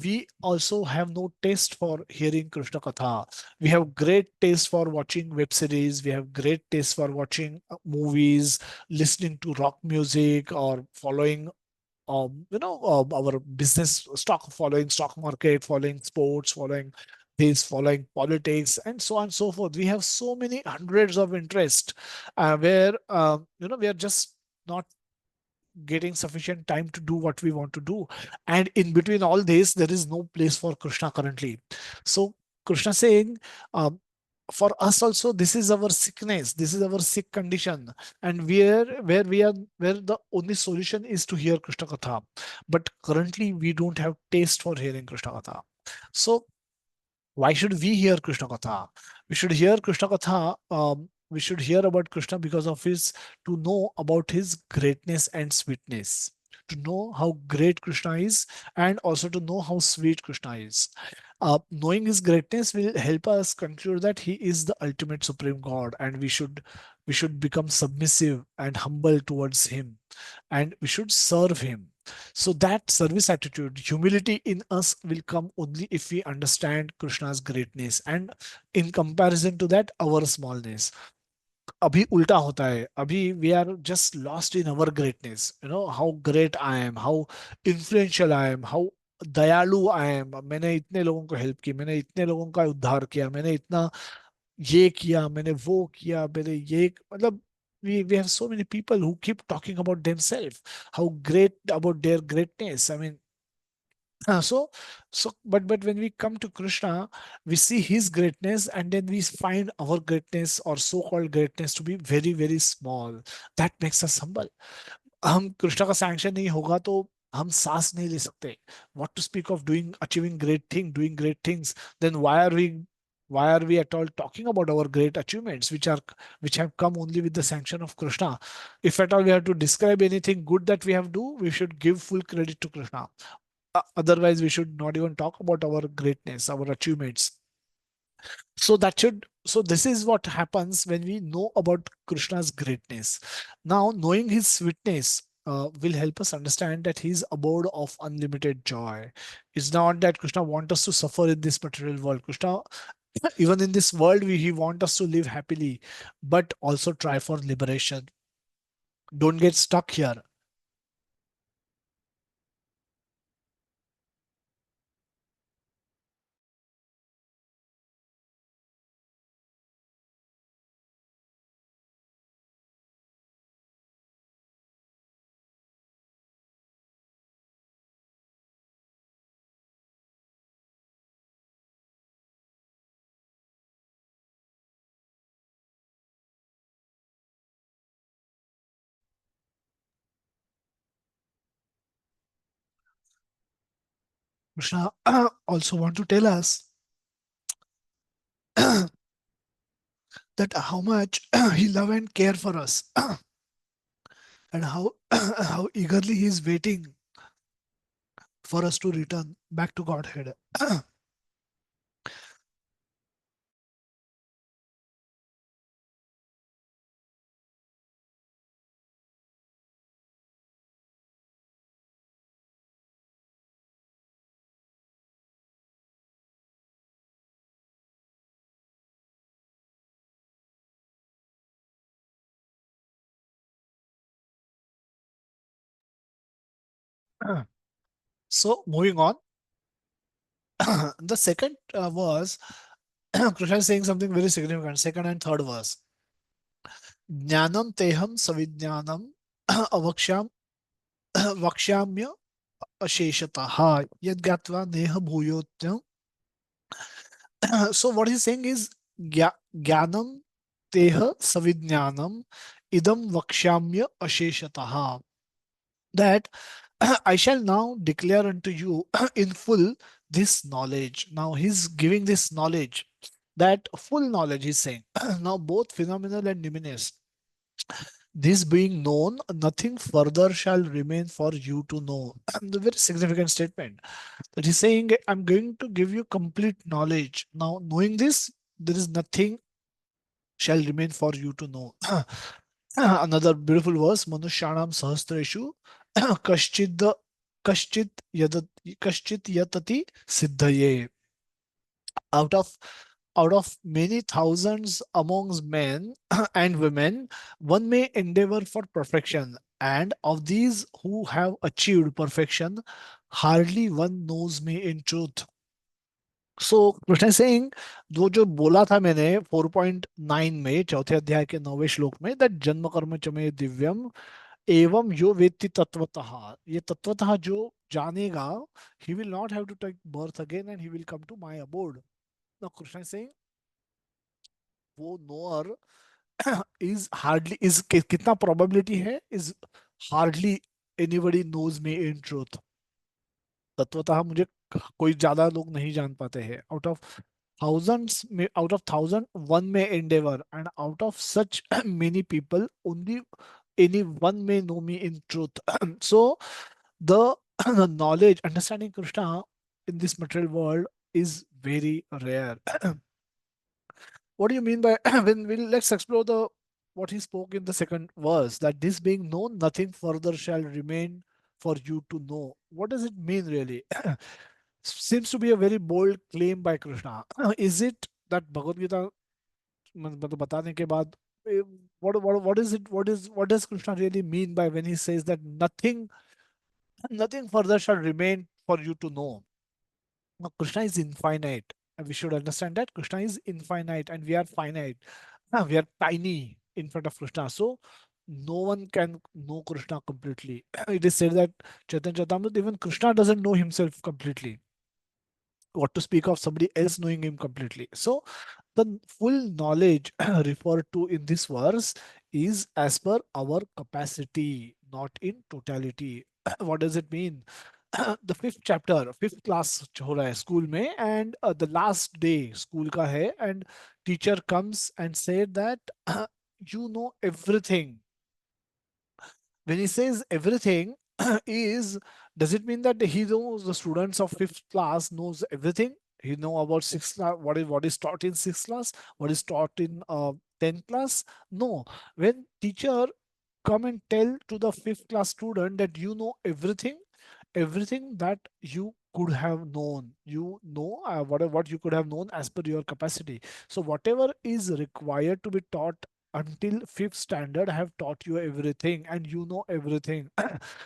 We also have no taste for hearing Krishna Katha. We have great taste for watching web series. We have great taste for watching movies, listening to rock music, or following our business stock, following stock market, following sports, following this, following politics, and so on and so forth. We have so many hundreds of interest where we are just not getting sufficient time to do what we want to do. And in between all this, there is no place for Krishna currently. So Krishna saying, um, for us also, this is our sickness, this is our sick condition, and where the only solution is to hear Krishna Katha. But currently we don't have taste for hearing Krishna Katha. So why should we hear Krishna Katha? We should hear Krishna Katha. We should hear about Krishna because of to know about his greatness and sweetness, to know how great Krishna is, and also to know how sweet Krishna is. Knowing his greatness will help us conclude that he is the ultimate supreme God, and we should become submissive and humble towards him, and we should serve him. So that service attitude, humility in us will come only if we understand Krishna's greatness and in comparison to that our smallness. अभी उल्टा होता है, अभी we are just lost in our greatness, how great I am, how influential I am, how दयालु I am. मैंने इतने लोगों को हेल्प की, मैंने इतने लोगों का उद्धार किया, मैंने इतना ये किया, मैंने वो किया, मैंने ये मतलब we have so many people who keep talking about themselves, how great about their greatness. I mean, so but when we come to Krishna, we see his greatness and then we find our greatness or so-called greatness to be very very small. That makes us humble. हम कृष्णा का sanction नहीं होगा तो हम सांस नहीं ले सकते. What to speak of doing, achieving doing great things? Then why are we at all talking about our great achievements, which have come only with the sanction of Krishna? If at all we have to describe anything good that we have do, we should give full credit to Krishna. Otherwise, we should not even talk about our greatness, our achievements. So this is what happens when we know about Krishna's greatness. Now, knowing his sweetness will help us understand that he is abode of unlimited joy. It's not that Krishna wants us to suffer in this material world. Krishna, even in this world, he wants us to live happily, but also try for liberation. Don't get stuck here. Krishna also want to tell us that how much he love and care for us, and how how eagerly he is waiting for us to return back to Godhead. So moving on, the second verse, Krishna is saying something very significant. Second and third verse, ज्ञानम तेहम सविज्ञानम अवक्ष्याम वक्ष्याम्य asheshataha yad gatva neha bhuyotyam. So what he's saying is jnanam teha savidnyanam idam vakshamya asheshataha, that I shall now declare unto you in full this knowledge. Now he's giving this knowledge, that full knowledge he's saying. Now both phenomenal and numinous, this being known, nothing further shall remain for you to know. The very significant statement that he's saying, I'm going to give you complete knowledge. Now, knowing this, there is nothing shall remain for you to know. Another beautiful verse, Manushanam Sahasreshu Kashchid Kashchit Yadat Kashchit Yatati Siddhaye. Out of many thousands amongst men and women, one may endeavor for perfection, and of these who have achieved perfection, hardly one knows me in truth. सो कृष्ण सिंह वो जो बोला था मैंने 4.9 में चौथे अध्याय के 9वें श्लोक में, दैट जन्म कर्म च मे दिव्यम एवं यो वेत्ति तत्वतः, ये तत्वतः जो जानेगा, he will not have to take birth again and he will come to my abode. Now Krishna सिंह वो नोअर इज हार्डली इज कितना प्रोबेबिलिटी है, is hardly anybody knows me in truth. तत्वतः मुझे कोई ज्यादा लोग नहीं जान पाते हैं. Out of thousands may, out of thousand one may endeavor, and out of such many people only any one may know me in truth. So the the knowledge, understanding Krishna in this material world is very rare. What do you mean by when we let's explore the what he spoke in the second verse, that this being known, nothing further shall remain for you to know. What does it mean really? Seems to be a very bold claim by Krishna. Is it that Bhagavad Gita मतलब बताने के बाद what is it, what does Krishna really mean by when he says that nothing further shall remain for you to know? Now, Krishna is infinite. And we should understand that Krishna is infinite and we are finite. We are tiny in front of Krishna. So no one can know Krishna completely. It is said that Chaitanya Charitamrita, even Krishna doesn't know himself completely. What to speak of somebody else knowing him completely? So the full knowledge referred to in this verse is as per our capacity, not in totality. What does it mean? The fifth chapter, fifth class हो रहा है school में, and the last day school का है, and teacher comes and said that you know everything. When he says everything, is does it mean that he knows the students of fifth class knows everything? He know about sixth class, what is taught in sixth class, what is taught in 10th class? No. When teacher come and tell to the fifth class student that you know everything, everything that you could have known, you know, what you could have known as per your capacity. So whatever is required to be taught until fifth standard, I have taught you everything and you know everything.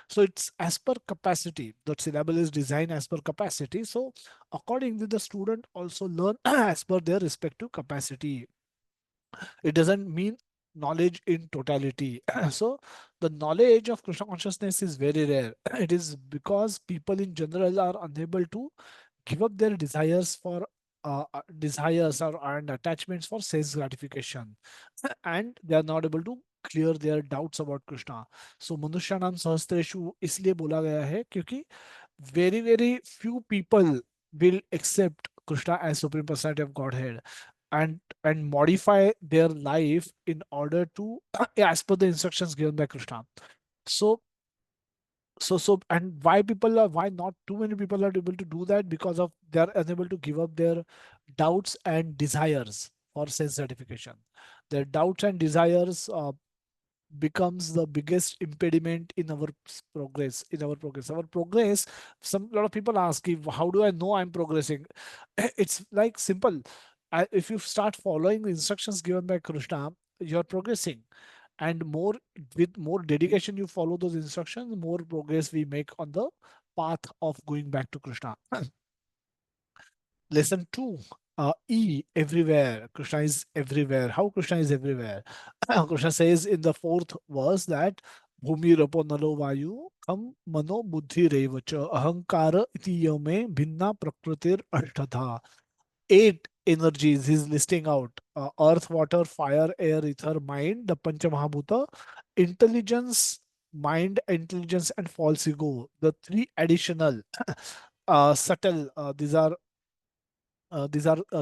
So it's as per capacity, the syllable is designed as per capacity. So accordingly the student also learn as per their respective capacity. It doesn't mean knowledge in totality. So the knowledge of Krishna consciousness is very rare. It is because people in general are unable to give up their desires for desires or and attachments for sense gratification, and they are not able to clear their doubts about Krishna. So मनुष्याणाम सहस्त्रेषु इसलिए बोला गया है क्योंकि very few people will accept Krishna as supreme personality of Godhead and modify their life in order to as per the instructions given by Krishna. So and why not too many people are able to do that? Because of they are unable to give up their doubts and desires for sense certification. Their doubts and desires becomes the biggest impediment in our progress. Some lot of people ask, if how do I know I'm progressing? It's like simple. If you start following the instructions given by Krishna, you're progressing, and more with more dedication you follow those instructions, more progress we make on the path of going back to Krishna. Lesson 2, E, everywhere. Krishna is everywhere. How Krishna is everywhere? Krishna says in the fourth verse that Bhumi Rapo Nalo Vayu हम मनो बुद्धि रेव च अहंकार इति यमे भिन्ना प्रकृतिर अष्टधा. 8 energies he's listing out: earth, water, fire, air, ether, mind, the pancha mahabhuta, intelligence, mind, intelligence, and false ego, the three additional subtle, these are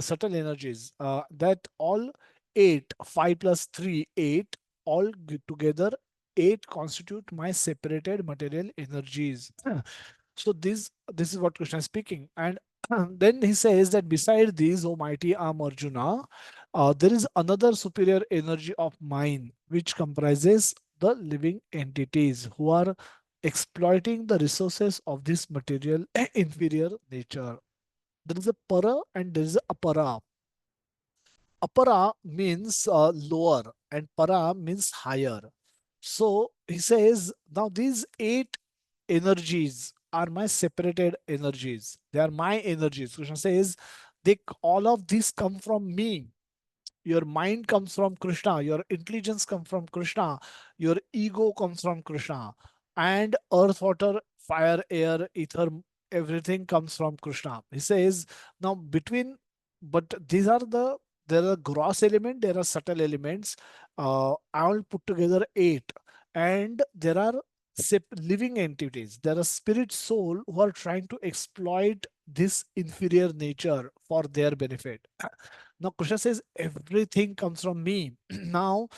subtle energies, that all eight, 5 plus 3, 8, all together, 8 constitute my separated material energies. So this is what Krishna is speaking. And then he says that beside these, O mighty Am Arjuna, there is another superior energy of mine which comprises the living entities who are exploiting the resources of this material inferior nature. There is a para and there is a apara. Apara means lower and para means higher. So he says, now these 8 energies are my separated energies. They are my energies. Krishna says, all of these come from me. Your mind comes from Krishna, your intelligence comes from Krishna, your ego comes from Krishna, and earth, water, fire, air, ether, everything comes from Krishna. He says, now between, but these are there are gross element, there are subtle elements. I will put together 8, and there are living entities. There are spirit soul who are trying to exploit this inferior nature for their benefit. Now Krishna says everything comes from me. Now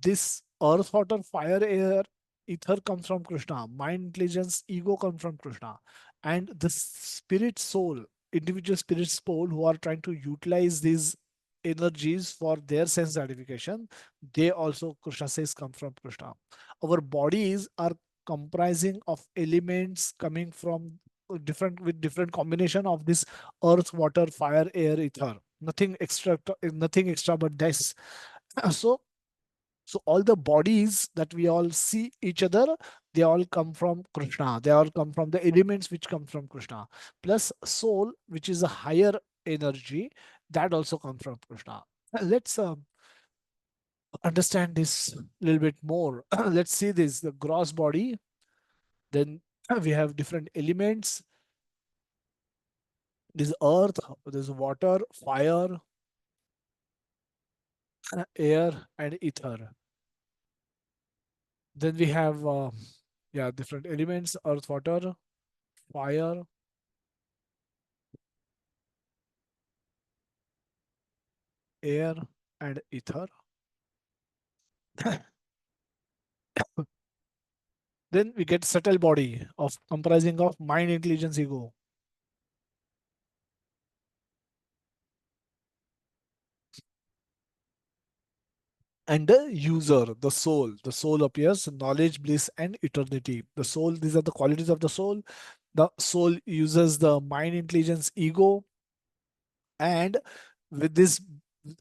this earth, water, fire, air, ether comes from Krishna. Mind, intelligence, ego comes from Krishna. And the spirit soul, individual spirit soul who are trying to utilize these energies for their sense gratification, they also, Krishna says, come from Krishna. Our bodies are comprising of elements coming from different, with different combination of this earth, water, fire, air, ether. Nothing extra but this. So so all the bodies that we all see each other, they all come from Krishna. They all come from the elements which come from Krishna. Plus soul, which is a higher energy, that also comes from Krishna. Let's understand this a little bit more. Let's see this: the gross body. Then we have different elements. This earth, there's water, fire, air, and ether. Then we have yeah, different elements: earth, water, fire, air, and ether. Then we get subtle body of comprising of mind, intelligence, ego, and the user, the soul. The soul appears knowledge, bliss, and eternity. The soul, these are the qualities of the soul. The soul uses the mind, intelligence, ego, and with this,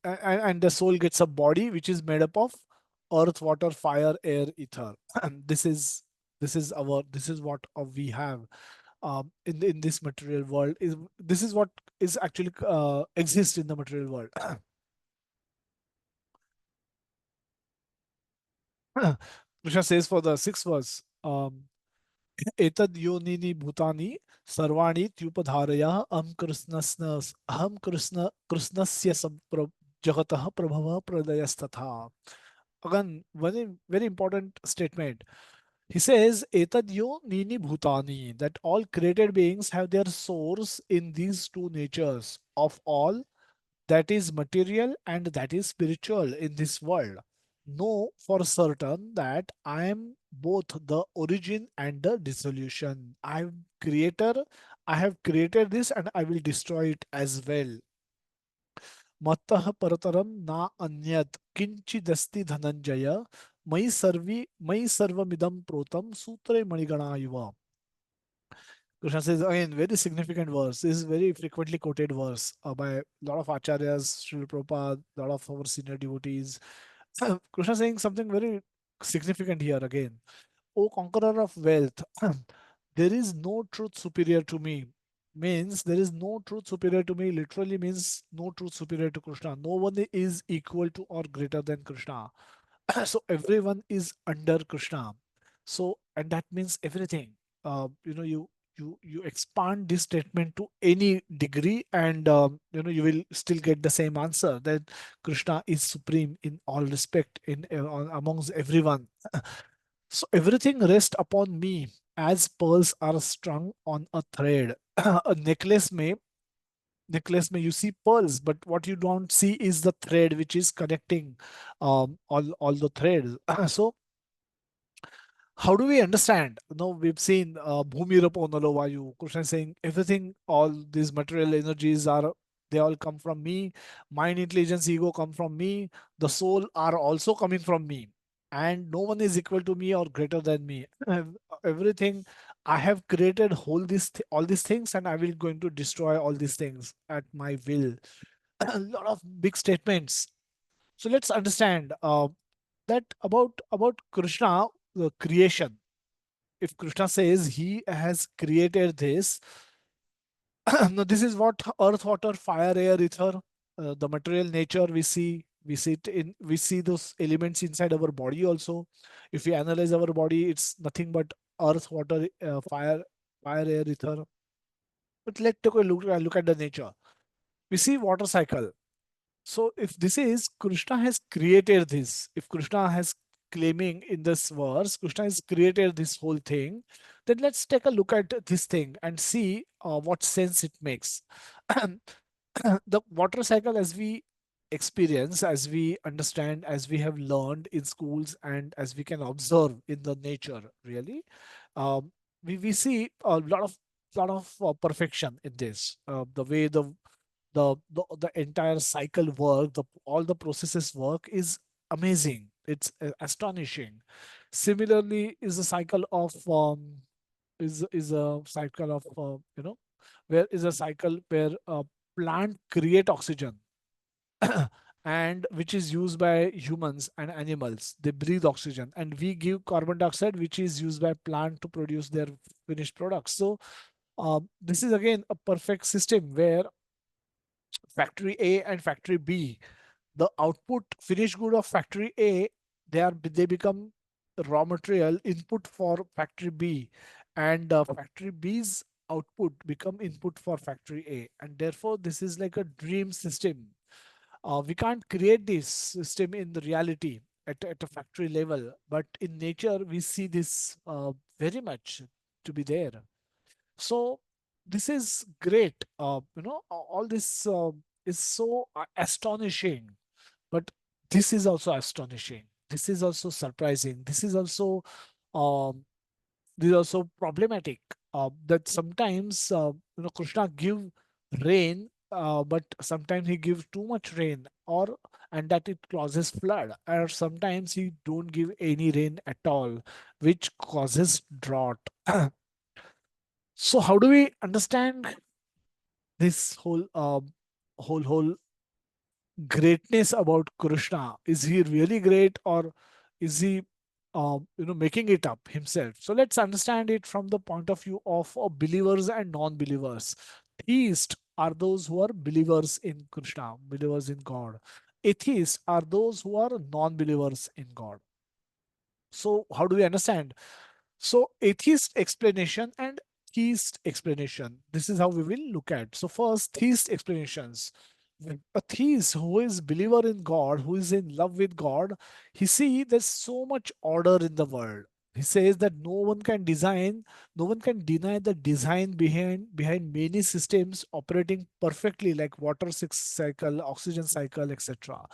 and the soul gets a body which is made up of earth, water, fire, air, ether. And this is what we have in this material world. Is this is what is actually exists in the material world. Krishna says for the sixth verse, एतद् योनिनि भूतानि सर्वाणि त्युपधारया अहं कृष्णस्य जगतः प्रभवः प्रलयस्तथा. Again, very important statement. He says, Etadyo nini bhutani, that all created beings have their source in these two natures of all that is material and that is spiritual in this world. Know for certain that I am both the origin and the dissolution. I have created this and I will destroy it as well. मत्तः परतरम ना अन्यत् किंचिदस्ति धनंजय मयि सर्वमिदं प्रोतम सूत्रे मणिगणा इव. Krishna says again, very significant verse. This is very frequently quoted verse by a lot of acharyas, Srila Prabhupada, a lot of our senior devotees. Krishna saying something very significant here again. O conqueror of wealth, there is no truth superior to me. Means there is no truth superior to me, literally means no truth superior to Krishna. No one is equal to or greater than Krishna. So everyone is under Krishna. So and that means everything. You expand this statement to any degree, and you will still get the same answer, that Krishna is supreme in all respect, amongst everyone. So everything rests upon me as pearls are strung on a thread. A necklace may you see pearls, but what you don't see is the thread which is connecting all the threads. So how do we understand? No, we've seen Bhumirapo Nalo Vayu. Krishna is saying everything, all these material energies are, they all come from me. Mind, intelligence, ego come from me. The soul are also coming from me. And no one is equal to me or greater than me. Everything I have created, all these things, and I will going to destroy all these things at my will. A lot of big statements. So let's understand that about Krishna, the creation. If Krishna says he has created this, no, this is what earth, water, fire, air, ether, the material nature we see those elements inside our body also. If we analyze our body, it's nothing but earth, water, fire, air, ether. But let's take a look at the nature. We see water cycle. So if this is Krishna has created this, if Krishna has claiming in this verse, Krishna has created this whole thing, then let's take a look at this thing and see what sense it makes. The water cycle, as we experience, as we understand, as we have learned in schools, and as we can observe in the nature, really, we see a lot of perfection in this. The way the entire cycle work, all the processes work is amazing. It's astonishing. Similarly, is a cycle of is a cycle of where is a cycle where plant create oxygen and which is used by humans and animals. They breathe oxygen, and we give carbon dioxide, which is used by plant to produce their finished products. So this is again a perfect system where factory A and factory B, the output finished good of factory A, they become raw material input for factory B, and factory B's output become input for factory A, and therefore this is like a dream system. We can't create this system in the reality at a factory level, but in nature we see this very much to be there. So this is great. All this is so astonishing, but this is also astonishing. This is also surprising. Um, this is also problematic. That sometimes Krishna give rain, but sometimes he gives too much rain, or and that it causes flood, or sometimes he don't give any rain at all, which causes drought. So how do we understand this whole greatness about Krishna? Is he really great, or is he making it up himself? So let's understand it from the point of view of believers and non-believers. Theists are those who are believers in Krishna, believers in God. Atheists are those who are non-believers in God. So how do we understand? So atheist explanation and theist explanation. This is how we will look at. So first, theist explanations. A theist who is believer in God, who is in love with God, he see there's so much order in the world. He says that no one can deny the design behind many systems operating perfectly, like cycle, oxygen cycle, etc.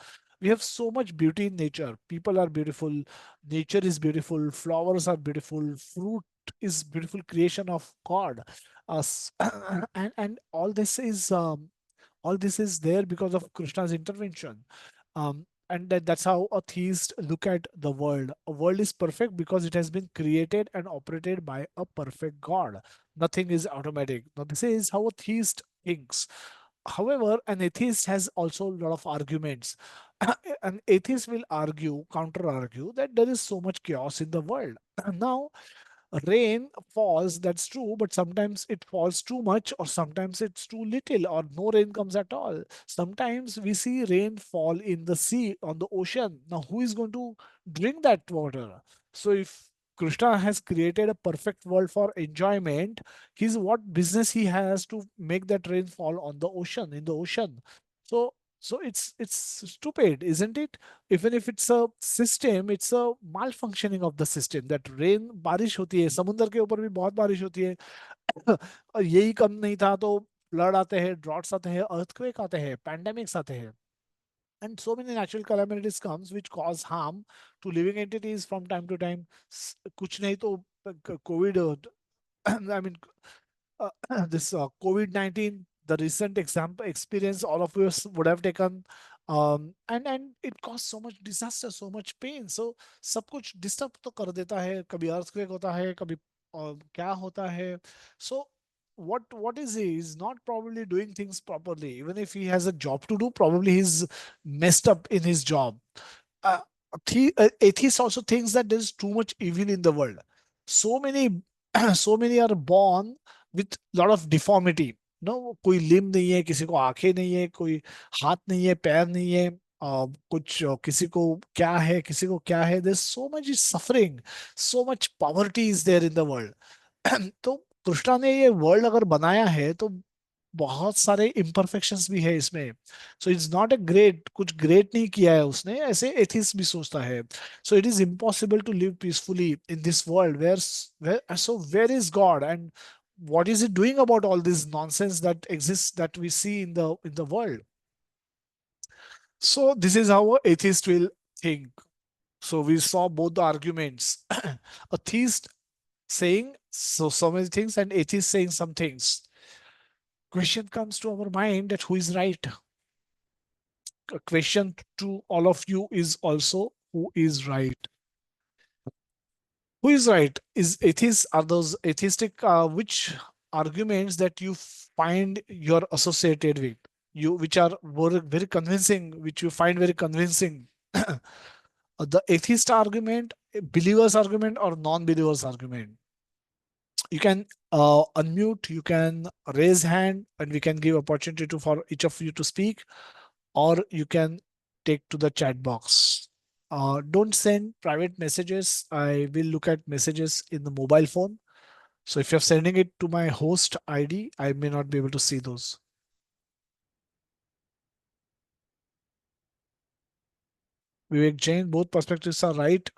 We have so much beauty in nature. People are beautiful, nature is beautiful, flowers are beautiful, fruit is beautiful creation of God. Us and all this is there because of Krishna's intervention. And that's how a theist look at the world. A world is perfect because it has been created and operated by a perfect God. Nothing is automatic. Now, this is how a theist thinks. However, an atheist has also a lot of arguments. An atheist will counter argue, that there is so much chaos in the world. Now, rain falls, that's true, but sometimes it falls too much, or sometimes it's too little, or no rain comes at all. Sometimes we see rain fall in the sea, on the ocean. Now, who is going to drink that water? So, if Krishna has created a perfect world for enjoyment. He's what business he has to make that rain fall on the ocean, in the ocean. So it's stupid, isn't it? Even if it's a system, it's a malfunctioning of the system. That rain, बारिश होती है, समुद्र के ऊपर भी बहुत बारिश होती है. और यही कम नहीं था तो फ्लड आते हैं, ड्रॉट्स आते हैं, अर्थक्वेक आते हैं, पैंडेमिक्स आते हैं, and so many natural calamities comes which cause harm to living entities from time to time. कुछ नहीं तो COVID, I mean, uh, this COVID-19, the recent example experience all of us would have taken, and it caused so much disaster, so much pain. So सब कुछ disturb तो कर देता है, कभी earthquake होता है, कभी क्या होता है. So what is he? He's not probably doing things properly. Even if he has a job to do, probably he's messed up in his job. uh, Atheist also thinks that there's too much evil in the world. So many so many are born with lot of deformity. No, कोई limb नहीं है, किसी को आंखें नहीं है, कोई हाथ नहीं है, पैर नहीं है, कुछ किसी को क्या है, किसी को क्या है. There's so much is suffering, so much poverty is there in the world. तो कृष्णा ने ये वर्ल्ड अगर बनाया है तो बहुत सारे इम्परफेक्शंस भी है इसमें. So it's not a great, कुछ ग्रेट नहीं किया है उसने, ऐसे एथिस्ट भी सोचता है. So it is impossible to live peacefully in this world where, so where is God and what is it doing about all this nonsense that exists, that we see in the world? So this is how a atheist will think. So we saw both the arguments. A theist saying so many things and atheist saying some things. Question comes to our mind that who is right? A question to all of you is also who is right? Who is right? Is atheists, are those atheistic, which arguments that you find you're associated with, you which are very convincing, which you find very convincing? The atheist argument, believers argument, or non-believers argument? You can unmute, you can raise hand, and we can give opportunity to for each of you to speak, or you can take to the chat box. Don't send private messages. I will look at messages in the mobile phone. So if you're sending it to my host ID, I may not be able to see those. Vivek Jain, both perspectives are right.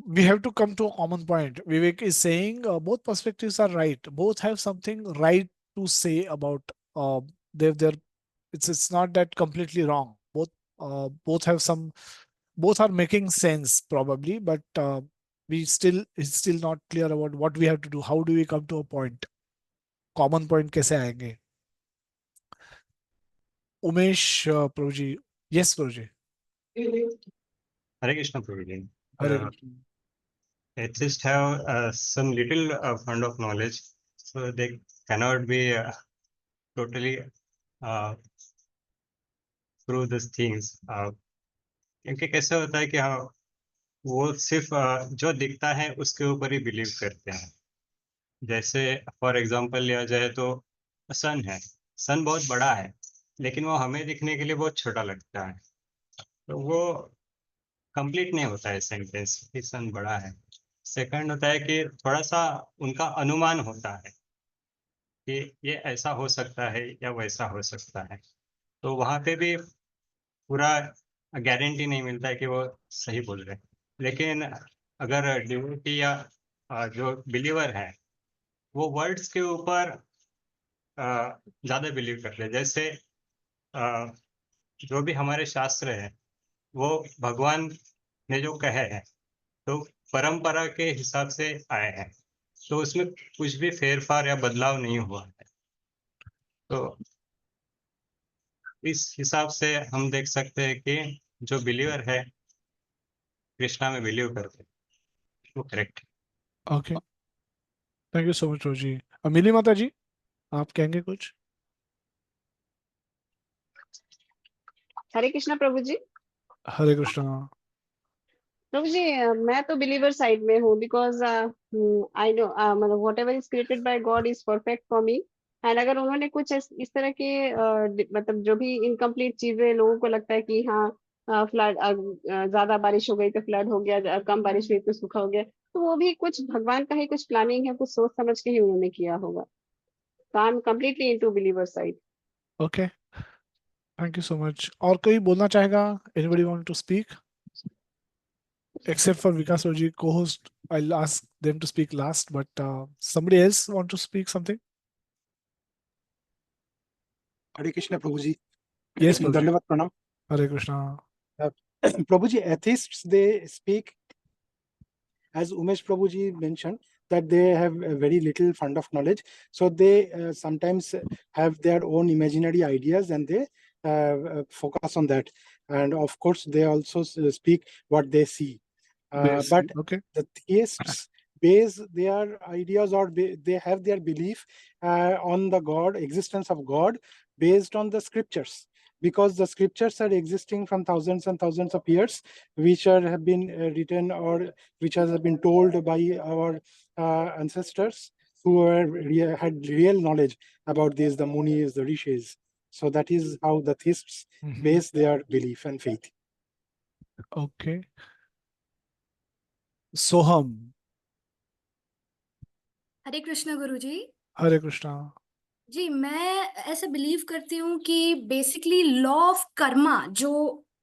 We have to come to a common point. Vivek is saying both perspectives are right. Both have something right to say about uh, their. It's not that completely wrong. Both have some. Both are making sense probably, but we still it's still not clear about what we have to do. How do we come to a point? Common point कैसे आएंगे? उमेश प्रभु ji. Yes, Prabhu ji. Hare Krishna Prabhuji. Hare Krishna. Atheists have some little fund of knowledge, so they cannot be totally prove these things. क्योंकि कैसे होता है कि हाँ वो सिर्फ जो दिखता है उसके ऊपर ही बिलीव करते हैं. जैसे फॉर एग्जांपल लिया जाए तो सन है, सन बहुत बड़ा है लेकिन वो हमें दिखने के लिए बहुत छोटा लगता है, तो वो कंप्लीट नहीं होता है सेंटेंस कि सन बड़ा है. सेकंड होता है कि थोड़ा सा उनका अनुमान होता है कि ये ऐसा हो सकता है या वैसा हो सकता है, तो वहाँ पे भी पूरा गारंटी नहीं मिलता है कि वो सही बोल रहे हैं. लेकिन अगर डिवोटी या जो बिलीवर है वो वर्ड्स के ऊपर ज़्यादा बिलीव करते हैं. जैसे जो भी हमारे शास्त्र है वो भगवान ने जो कहे हैं तो परंपरा के हिसाब से आए हैं, तो उसमें कुछ भी फेरफार या बदलाव नहीं हुआ है. तो इस हिसाब से हम देख सकते हैं कि जो बिलीवर है कृष्णा में बिलीव करते हैं वो correct. Okay, thank you so much प्रभु जी. मिली माता जी, आप कहेंगे कुछ? हरे कृष्णा प्रभु जी. हरे कृष्णा. प्रभु जी मैं तो बिलीवर साइड में हूँ, बिकॉज आई नो मतलब what ever is created by God is perfect for me. And अगर उन्होंने कुछ इस तरह के मतलब जो भी इनकम्प्लीट चीजें लोगों को लगता है कि हाँ फ्लड ज्यादा बारिश हो गई तो फ्लड हो गया, कम बारिश हुई तो सूखा हो गया, तो वो भी कुछ भगवान का ही कुछ प्लानिंग है, कुछ सोच समझ के ही उन्होंने किया होगा। तो I am completely into believer side. Okay, thank you so much. और कोई बोलना चाहेगा? Anybody want to speak except for Vikas Roji, co-host? I'll ask them to speak last, but somebody else want to speak something? Hare Krishna Prabhu ji. Yes, Prabhu. धन्यवाद, प्रणाम। Hare Krishna. Prabhu ji, atheists, they speak, as Umesh Prabhu ji mentioned, that they have a very little fund of knowledge, so they sometimes have their own imaginary ideas and they focus on that, and of course they also speak what they see. But Okay. the theists base their ideas, or they have their belief on the God, existence of God, based on the scriptures, because the scriptures are existing from thousands and thousands of years, which have been written, or which has been told by our ancestors who had real knowledge about this, the Munis, the Rishis. So that is how the theists base their belief and faith. Okay. Soham. Hare Krishna Guruji. Hare Krishna. जी, मैं ऐसे believe करती हूँ कि basically law of Karma जो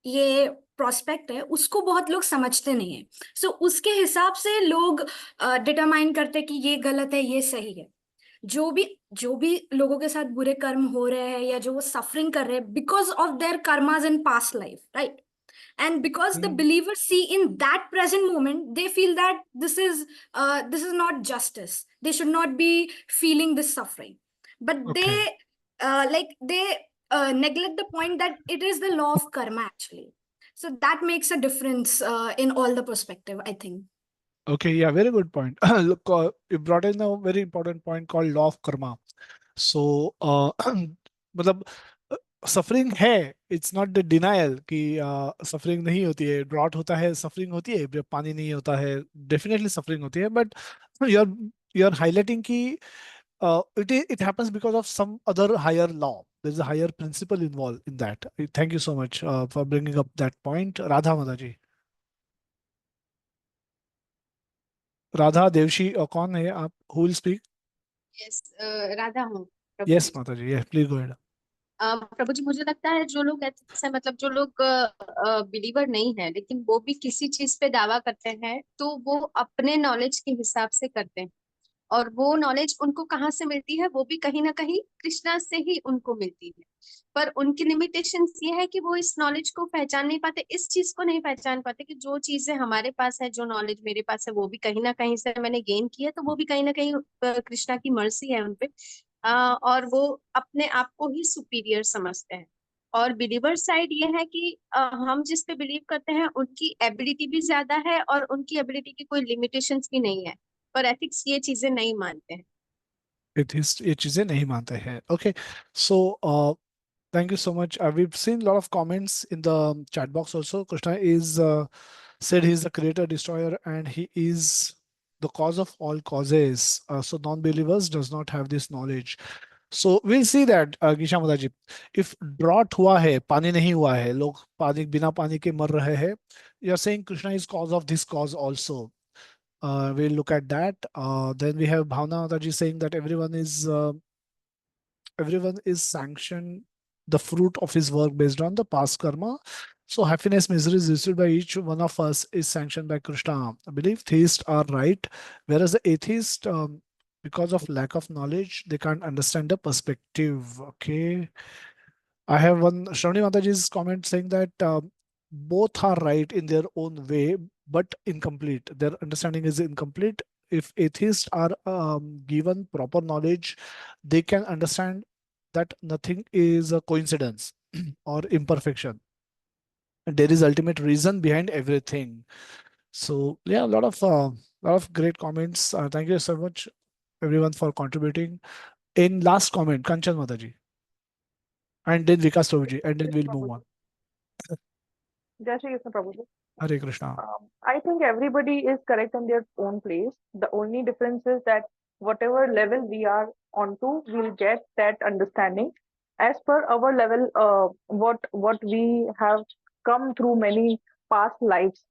ये prospect है उसको बहुत लोग समझते नहीं है। सो उसके हिसाब से लोग डिटरमाइन करते हैं कि ये गलत है, ये सही है। जो भी लोगों के साथ बुरे कर्म हो रहे हैं या जो वो सफरिंग कर रहे हैं because of their karmas in past life, right? And because the believers see in that present moment, they feel that this is not justice, they should not be feeling this suffering, but Okay. they neglect the point that it is the law of karma actually. So that makes a difference in all the perspective, I think. Okay, yeah, very good point. Look, you brought in a very important point called law of karma. So, मतलब suffering है, it's not the denial कि suffering नहीं होती है। Drought होता है, suffering होती है। जब पानी नहीं होता है, डेफिनेटली सफरिंग होती है। बट यू आर हाईलाइटिंग कि it happens because of some other higher law. There's a higher principle involved in that. Thank you so much for bringing up that point. Radha Mataji. Radha Devashi, कौन है आप? Who will speak? Yes, Radha हूँ। Yes, Mataji. Yeah, please go ahead. प्रभु जी, मुझे लगता है जो लोग ऐसे मतलब जो लोग बिलीवर नहीं है लेकिन वो भी किसी चीज पे दावा करते हैं, तो वो अपने नॉलेज के हिसाब से करते हैं, और वो नॉलेज उनको कहाँ से मिलती है? वो भी कहीं ना कहीं कृष्णा से ही उनको मिलती है। पर उनकी लिमिटेशंस ये है कि वो इस नॉलेज को पहचान नहीं पाते, इस चीज को नहीं पहचान पाते कि जो चीजें हमारे पास है, जो नॉलेज मेरे पास है, वो भी कहीं ना कहीं से मैंने गेन की है, तो वो भी कहीं ना कहीं कृष्णा की मर्जी है उनपे। और वो अपने आप को ही सुपीरियर समझते हैं। और बिलीवर साइड ये है कि हम जिस पे बिलीव करते हैं उनकी एबिलिटी भी ज्यादा है और उनकी एबिलिटी की कोई लिमिटेशंस भी नहीं है, पर एथिक्स ये चीजें नहीं मानते हैं। Atheist ये चीजें नहीं मानते हैं. Okay, so thank you so much. We've seen a lot of comments in the chat box also. Krishna is said he's the creator, destroyer, and he is the cause of all causes. So non-believers does not have this knowledge. So we'll see that, Gisha Mata ji, if drought हुआ है, पानी नहीं हुआ है, लोग पानी बिना पानी के मर रहे हैं, you're saying Krishna is cause of this cause also. We'll look at that. Then we have Bhavna Mataji saying that everyone is sanctioned the fruit of his work based on the past karma. So happiness, misery is received by each one of us is sanctioned by Krishna. I believe theists are right, whereas the atheist, because of lack of knowledge, they can't understand the perspective. Okay. I have one Shravani Mataji's comment saying that both are right in their own way, but incomplete. Their understanding is incomplete. If atheists are given proper knowledge, they can understand that nothing is a coincidence or imperfection. And there is ultimate reason behind everything. So yeah, a lot of great comments. Thank you so much, everyone, for contributing. In last comment, Kanchan Mataji, and then Vikas Prabhuji, and then we'll move on. Jai Shri Krishna Prabhuji. Hare Krishna. I think everybody is correct in their own place. The only difference is that whatever level we are onto, we'll get that understanding as per our level, what we have come through many past lives.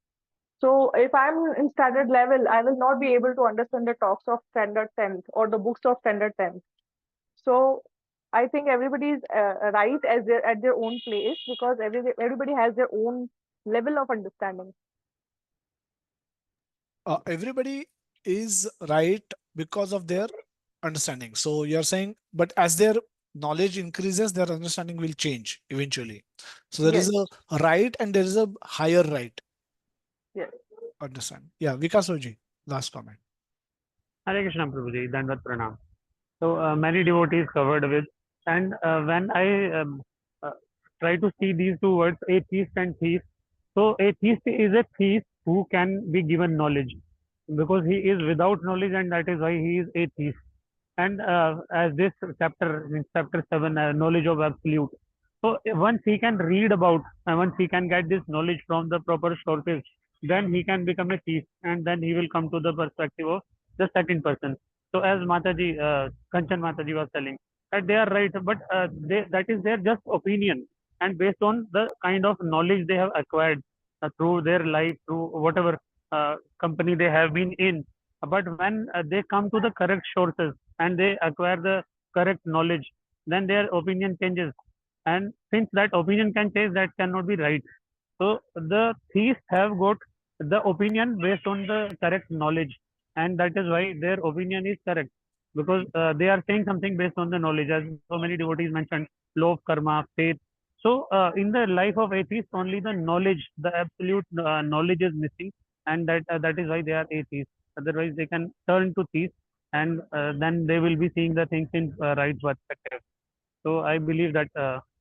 So if I'm in standard level, I will not be able to understand the talks of standard 10th or the books of standard 10th. So I think everybody is right as their at their own place, because everybody has their own level of understanding. Everybody is right because of their understanding. So you're saying, but as their knowledge increases, their understanding will change eventually. So there is Yes, a right and there is a higher right. yes. Understand? Yeah, Vikasoji, last comment. Hare Krishna Prabhuji, Dandavat Pranam. So many devotees covered with, and when I uh, try to see these two words, atheist and thief. So atheist is a thief who can be given knowledge, because he is without knowledge, and that is why he is atheist. And as this chapter, means chapter 7, knowledge of absolute. So once he can read about, once he can get this knowledge from the proper sources, then he can become a thief, and then he will come to the perspective of the second person. So as Mataji, Kanchan Mataji was telling, that they are right, but that is their just opinion, and based on the kind of knowledge they have acquired through their life, through whatever company they have been in. But when they come to the correct sources and they acquire the correct knowledge, then their opinion changes. And since that opinion can change, that cannot be right. So the thieves have got the opinion based on the correct knowledge, and that is why their opinion is correct, because they are saying something based on the knowledge, as so many devotees mentioned, law of karma, faith. So in the life of atheists, only the knowledge, the absolute knowledge is missing, and that is why they are atheists. Otherwise, they can turn to thieves, and then they will be seeing the things in right perspective. So I believe that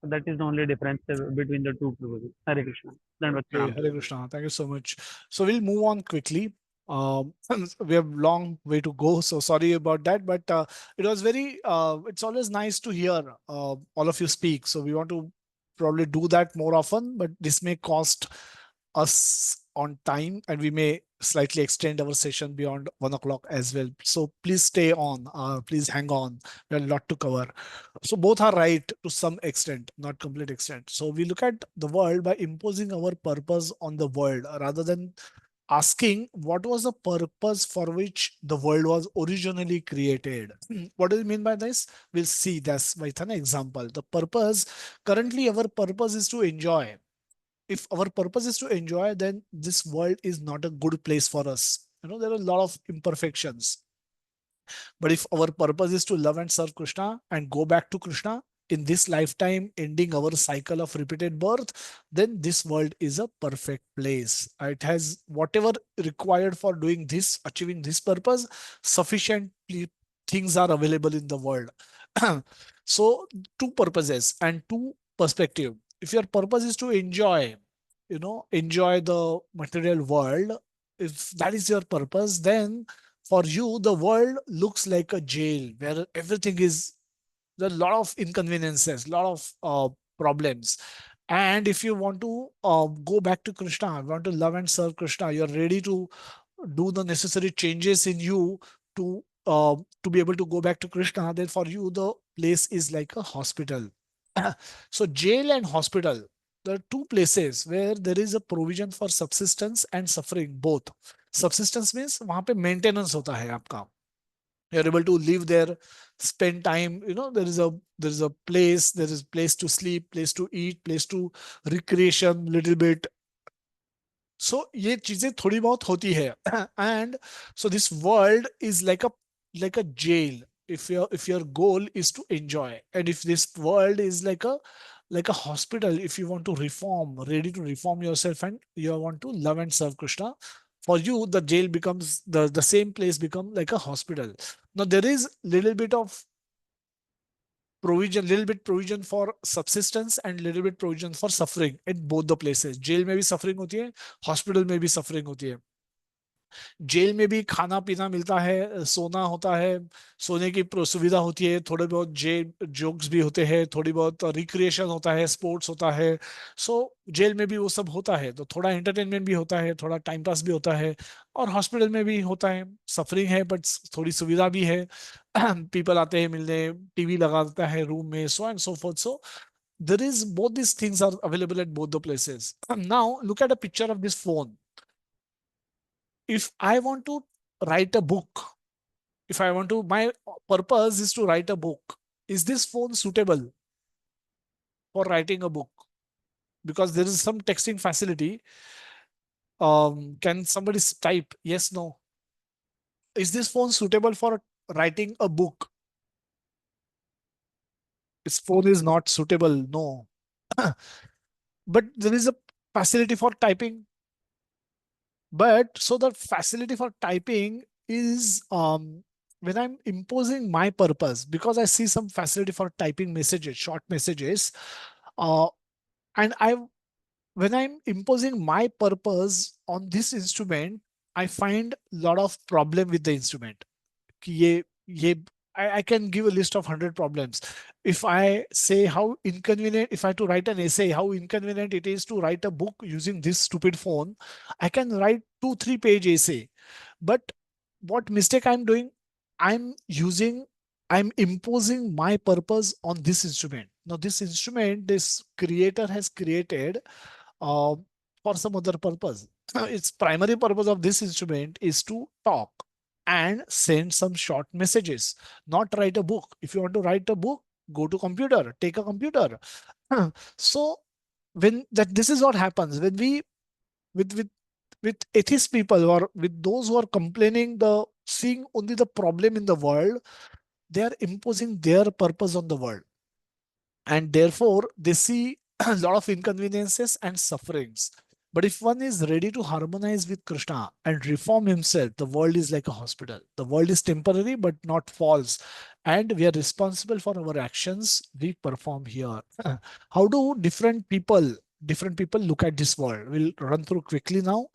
that is the only difference between the two Prabhuji. Hare Krishna. Dandavat Hey, pranam. Hare Krishna. Thank you so much. So we'll move on quickly. We have long way to go, so sorry about that. But it was very. It's always nice to hear all of you speak. So we want to probably do that more often. But this may cost us on time, and we may slightly extend our session beyond 1 o'clock as well. So please stay on. Please hang on. We have a lot to cover. So both are right to some extent, not complete extent. So we look at the world by imposing our purpose on the world rather than asking what was the purpose for which the world was originally created. What do you mean by this? We'll see this with an example. The purpose, currently our purpose is to enjoy. If our purpose is to enjoy, then this world is not a good place for us. There are a lot of imperfections. But if our purpose is to love and serve Krishna and go back to Krishna in this lifetime, ending our cycle of repeated birth, then this world is a perfect place. It has whatever required for doing this, achieving this purpose, sufficient things are available in the world. So, two purposes and two perspective. If your purpose is to enjoy the material world, if that is your purpose, then for you the world looks like a jail where everything is, there are a lot of inconveniences, a lot of problems. And if you want to go back to Krishna, want to love and serve Krishna, you're ready to do the necessary changes in you to to be able to go back to Krishna, then for you the place is like a hospital. So jail and hospital, there are two places where there is a provision for subsistence and suffering both. Subsistence means वहां पे maintenance होता है आपका. You're able to live there, spend time. There is place to sleep, place to eat, place to recreation little bit. So ये चीजें थोड़ी बहुत होती है. And so this world is like a jail. If your goal is to enjoy, and if this world is like a hospital, if you want to reform, ready to reform yourself, and you want to love and serve Krishna, for you the jail becomes the same place become like a hospital. Now there is little bit of provision, little bit provision for subsistence and little bit provision for suffering in both the places. Jail में भी suffering होती है, hospital में भी suffering होती है. Jail में भी खाना पीना मिलता है, सोना होता है, सोने की सुविधा होती है, थोड़े बहुत जेल जोक्स भी होते हैं, थोड़ी बहुत रिक्रिएशन होता है, स्पोर्ट्स होता है। सो जेल में भी वो सब होता है, तो थोड़ा एंटरटेनमेंट भी होता है, थोड़ा टाइम पास भी होता है। और हॉस्पिटल में भी होता है, सफरिंग है बट थोड़ी सुविधा भी है। पीपल आते हैं मिलने, टीवी लगा देता है रूम में, so and so forth. So there is both these things are available at both the places. Now look at a picture of this phone. If I want to write a book, if I want to, my purpose is to write a book. Is this phone suitable for writing a book? Because there is some texting facility. Can somebody type yes, no? Is this phone suitable for writing a book? This phone is not suitable, no. But there is a facility for typing. But so the facility for typing is when I'm imposing my purpose, because I see some facility for typing messages, short messages, uh, and I when I'm imposing my purpose on this instrument, I find a lot of problem with the instrument. कि ये I can give a list of 100 problems. If I say how inconvenient, if I have to write an essay, how inconvenient it is to write a book using this stupid phone, I can write 2-3 page essay. But what mistake I'm doing? I'm using, I'm imposing my purpose on this instrument. Now, this instrument, this creator has created uh, for some other purpose. Its primary purpose of this instrument is to talk and send some short messages, not write a book. If you want to write a book, go to computer, take a computer. So when that this is what happens when we with with with atheist people or with those who are complaining, the seeing only the problem in the world, they are imposing their purpose on the world, and therefore they see a lot of inconveniences and sufferings. But if one is ready to harmonize with Krishna and reform himself, the world is like a hospital. The world is temporary but not false. And we are responsible for our actions we perform here. How do different people look at this world? We'll run through quickly now.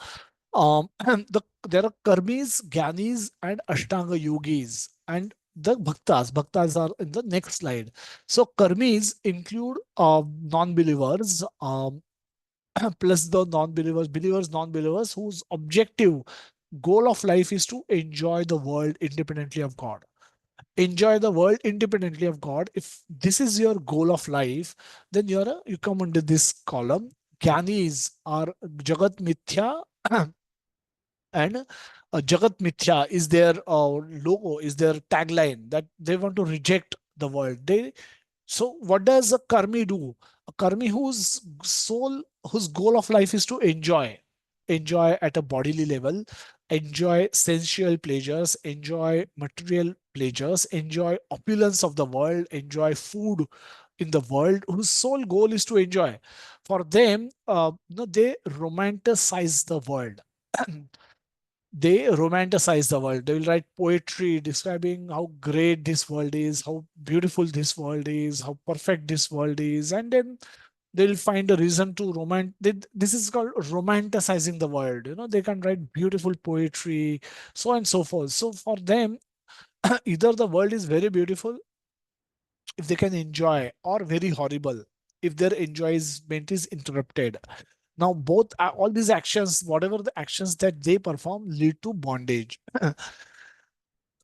There are karmis, gyanis, and ashtanga yogis, and the bhaktas. Bhaktas are in the next slide. So karmis include non-believers, plus the non-believers, believers, non-believers, whose objective goal of life is to enjoy the world independently of God. Enjoy the world independently of God. If this is your goal of life, then you come under this column. Gyanis are Jagat Mithya and Jagat Mithya is their logo, is their tagline, that they want to reject the world. So what does a karmi do? A karmi whose goal of life is to enjoy at a bodily level, enjoy sensual pleasures, enjoy material pleasures, enjoy opulence of the world, enjoy food in the world, whose sole goal is to enjoy. For them, they romanticize the world. They romanticize the world. They will write poetry describing how great this world is, how beautiful this world is, how perfect this world is, and then they'll find a reason to this is called romanticizing the world. They can write beautiful poetry, so and so forth. So for them, either the world is very beautiful if they can enjoy, or very horrible if their enjoyment is interrupted. Now, both all these actions, whatever the actions that they perform, lead to bondage.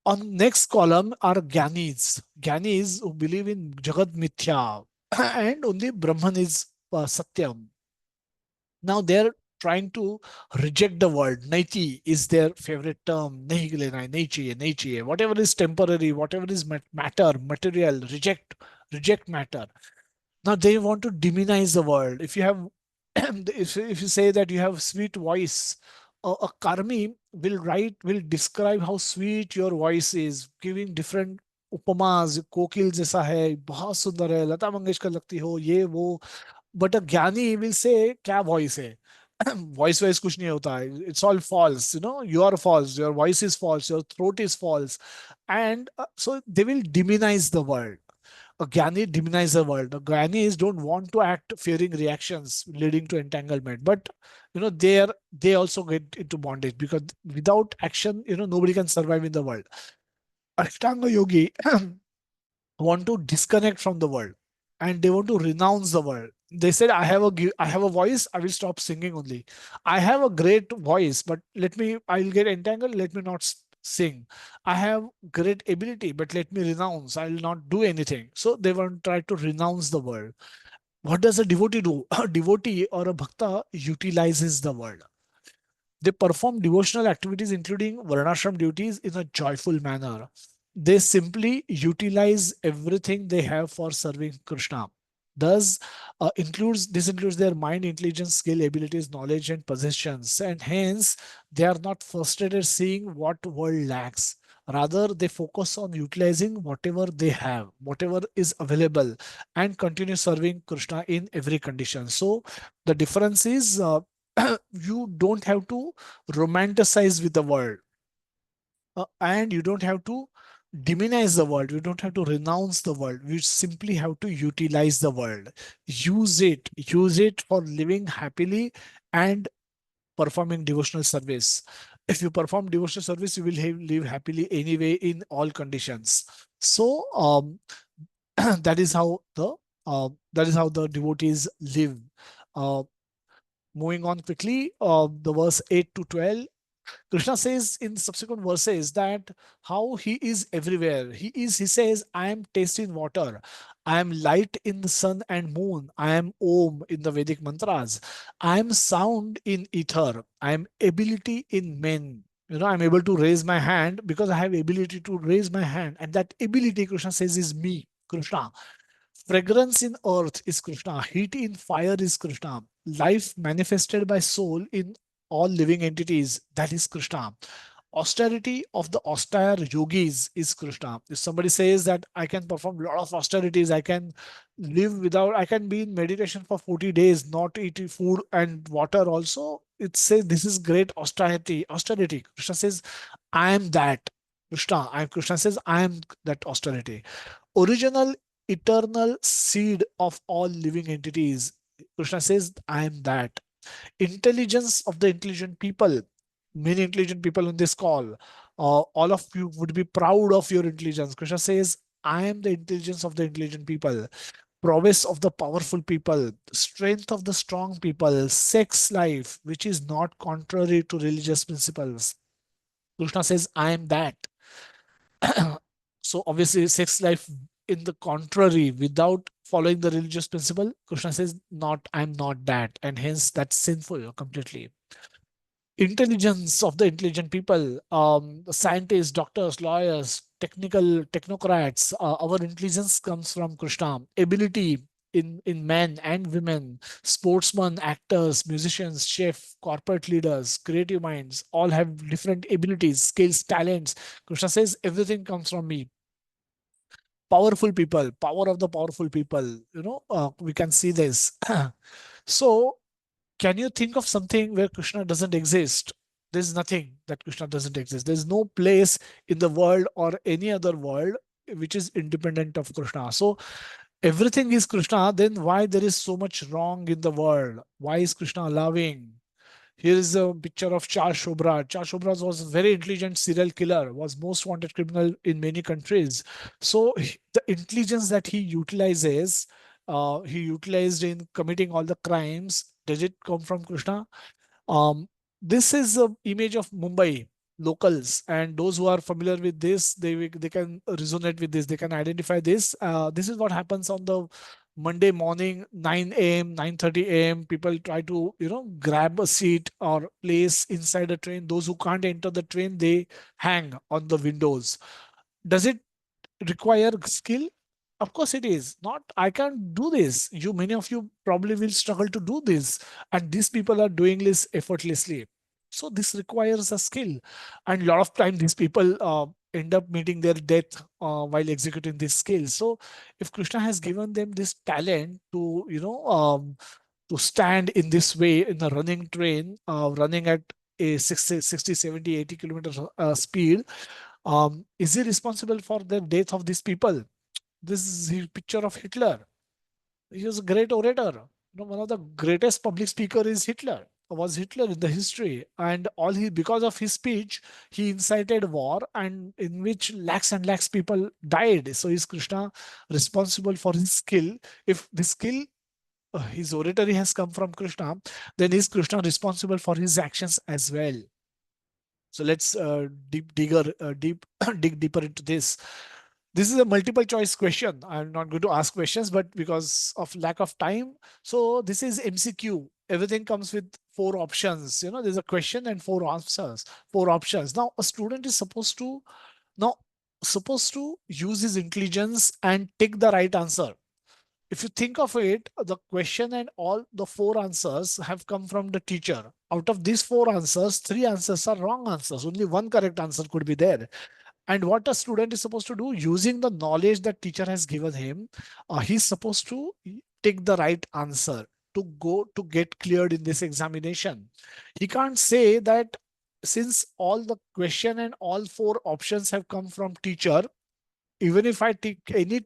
On next column are Gyanis. Gyanis who believe in Jagat Mithya and only Brahman is Satyam. Now they're trying to reject the word. Naiti is their favorite term. Nahi lena hai, nahi chahiye, nahi chahiye. Whatever is temporary, whatever is matter, material, reject matter. Now they want to demonize the world. If you have, if you say that you have sweet voice, a karmi will describe how sweet your voice is, giving different upamas. कोकिल जैसा है, बहुत सुंदर है, लता मंगेशकर लगती हो, ये वो. But a ज्ञानी will say क्या voice है. Voice wise कुछ नहीं होता है. It's all false. You are false. Your voice is false. Your throat is false. And so they will demonize the world. A Gyani demonize the world. The Gyanis don't want to act fearing reactions leading to entanglement. But they also get into bondage because without action, nobody can survive in the world. Ashtanga Yogi want to disconnect from the world and they want to renounce the world. They said, I have a voice, I will stop singing only. I have a great voice, but I'll get entangled, let me not sing. I have great ability, but let me renounce, I'll not do anything. So they want to try to renounce the world. What does a devotee do? A devotee or a bhakta utilizes the world. They perform devotional activities, including Varnashram duties, in a joyful manner. They simply utilize everything they have for serving Krishna. Thus, this includes their mind, intelligence, skill, abilities, knowledge, and possessions. And hence, they are not frustrated seeing what world lacks. Rather, they focus on utilizing whatever they have, whatever is available, and continue serving Krishna in every condition. So, the difference is you don't have to romanticize with the world, and you don't have to demonize the world, you don't have to renounce the world, you simply have to utilize the world. Use it for living happily and performing devotional service. If you perform devotional service, you will live happily anyway in all conditions. So that is how the devotees live. uh, Moving on quickly, the verse 8 to 12. Krishna says in subsequent verses that how he is everywhere. He says, I am taste in water. I am light in the sun and moon. I am Om in the Vedic mantras. I am sound in ether. I am ability in men. I'm able to raise my hand because I have ability to raise my hand. And that ability, Krishna says, is me, Krishna. Fragrance in earth is Krishna. Heat in fire is Krishna. Life manifested by soul in all living entities, that is Krishna. Austerity of the austere yogis is Krishna. If somebody says that I can perform a lot of austerities, I can be in meditation for 40 days, not eat food and water also. It says this is great austerity. Austerity. Krishna says, I am that. Krishna says, I am that austerity. Original eternal seed of all living entities. Krishna says, I am that. Intelligence of the intelligent people. Many intelligent people on this call. All of you would be proud of your intelligence. Krishna says, I am the intelligence of the intelligent people. Prowess of the powerful people. Strength of the strong people. Sex life, which is not contrary to religious principles. Krishna says, I am that. So obviously, sex life in the contrary, without following the religious principle, Krishna says, "Not, I'm not that," and hence that's sinful completely. Intelligence of the intelligent people, scientists, doctors, lawyers, technical technocrats. Our intelligence comes from Krishna. Ability in men and women, sportsmen, actors, musicians, chef, corporate leaders, creative minds, all have different abilities, skills, talents. Krishna says everything comes from me. Powerful people, power of the powerful people, we can see this. So can you think of something where Krishna doesn't exist? There's nothing that Krishna doesn't exist. There's no place in the world or any other world which is independent of Krishna. So everything is Krishna, then why there is so much wrong in the world? Why is Krishna allowing? Here is a picture of Charles Chobra. Charles Chobra was a very intelligent serial killer, was most wanted criminal in many countries. So the intelligence that he utilized in committing all the crimes. Does it come from Krishna? Um, this is a image of Mumbai locals, and those who are familiar with this, they can resonate with this. They can identify this. This is what happens on the Monday morning, 9 a.m., 9:30 a.m. People try to grab a seat or place inside a train. Those who can't enter the train, they hang on the windows. Does it require skill? Of course it is. Not I can't do this. Many of you probably will struggle to do this. And these people are doing this effortlessly. So this requires a skill. And a lot of time these people end up meeting their death while executing this skill. So if Krishna has given them this talent to, to stand in this way in a running train, running at a 60, 70, 80 kilometers speed, is he responsible for the death of these people? This is his picture of Hitler. He was a great orator. One of the greatest public speaker is Hitler. Was Hitler in the history, and all he because of his speech he incited war, and in which lakhs and lakhs people died. So is Krishna responsible for his skill? If the skill, his oratory has come from Krishna, then is Krishna responsible for his actions as well? So let's dig deeper into this. This is a multiple choice question. I'm not going to ask questions, but because of lack of time, so this is MCQ. Everything comes with four options. There's a question and four answers, four options. Now, a student is now supposed to use his intelligence and take the right answer. If you think of it, the question and all the four answers have come from the teacher. Out of these four answers, three answers are wrong answers. Only one correct answer could be there. And what a student is supposed to do, using the knowledge that teacher has given him, he's supposed to take the right answer to go to get cleared in this examination. He can't say that since all the question and all four options have come from teacher, even if I take any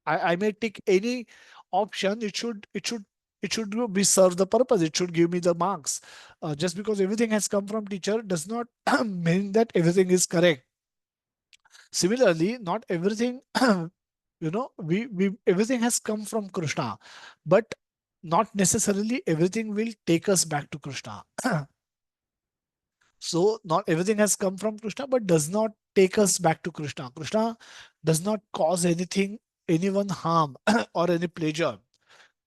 I may take any option, it should be serve the purpose. It should give me the marks. Just because everything has come from teacher does not mean that everything is correct. Similarly, not everything, we everything has come from Krishna, but not necessarily everything will take us back to Krishna. So not everything has come from Krishna, but does not take us back to Krishna. Krishna does not cause anyone harm or any pleasure.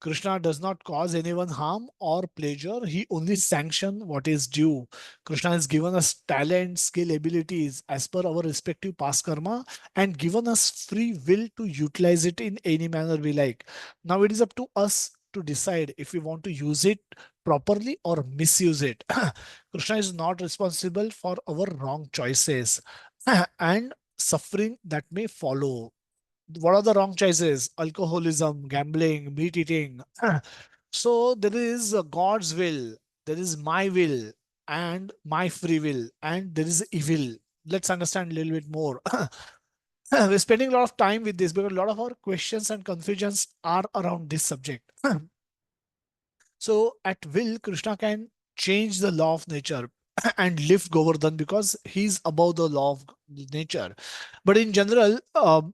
Krishna does not cause anyone harm or pleasure. He only sanctions what is due. Krishna has given us talent, skill, abilities as per our respective past karma and given us free will to utilize it in any manner we like. Now it is up to us to decide if we want to use it properly or misuse it. Krishna is not responsible for our wrong choices and suffering that may follow. What are the wrong choices? Alcoholism, gambling, meat eating. So there is God's will, there is my will, and my free will, and there is evil. Let's understand a little bit more. We're spending a lot of time with this because a lot of our questions and confusions are around this subject. So at will, Krishna can change the law of nature and lift Govardhan because he's above the law of nature. But in general,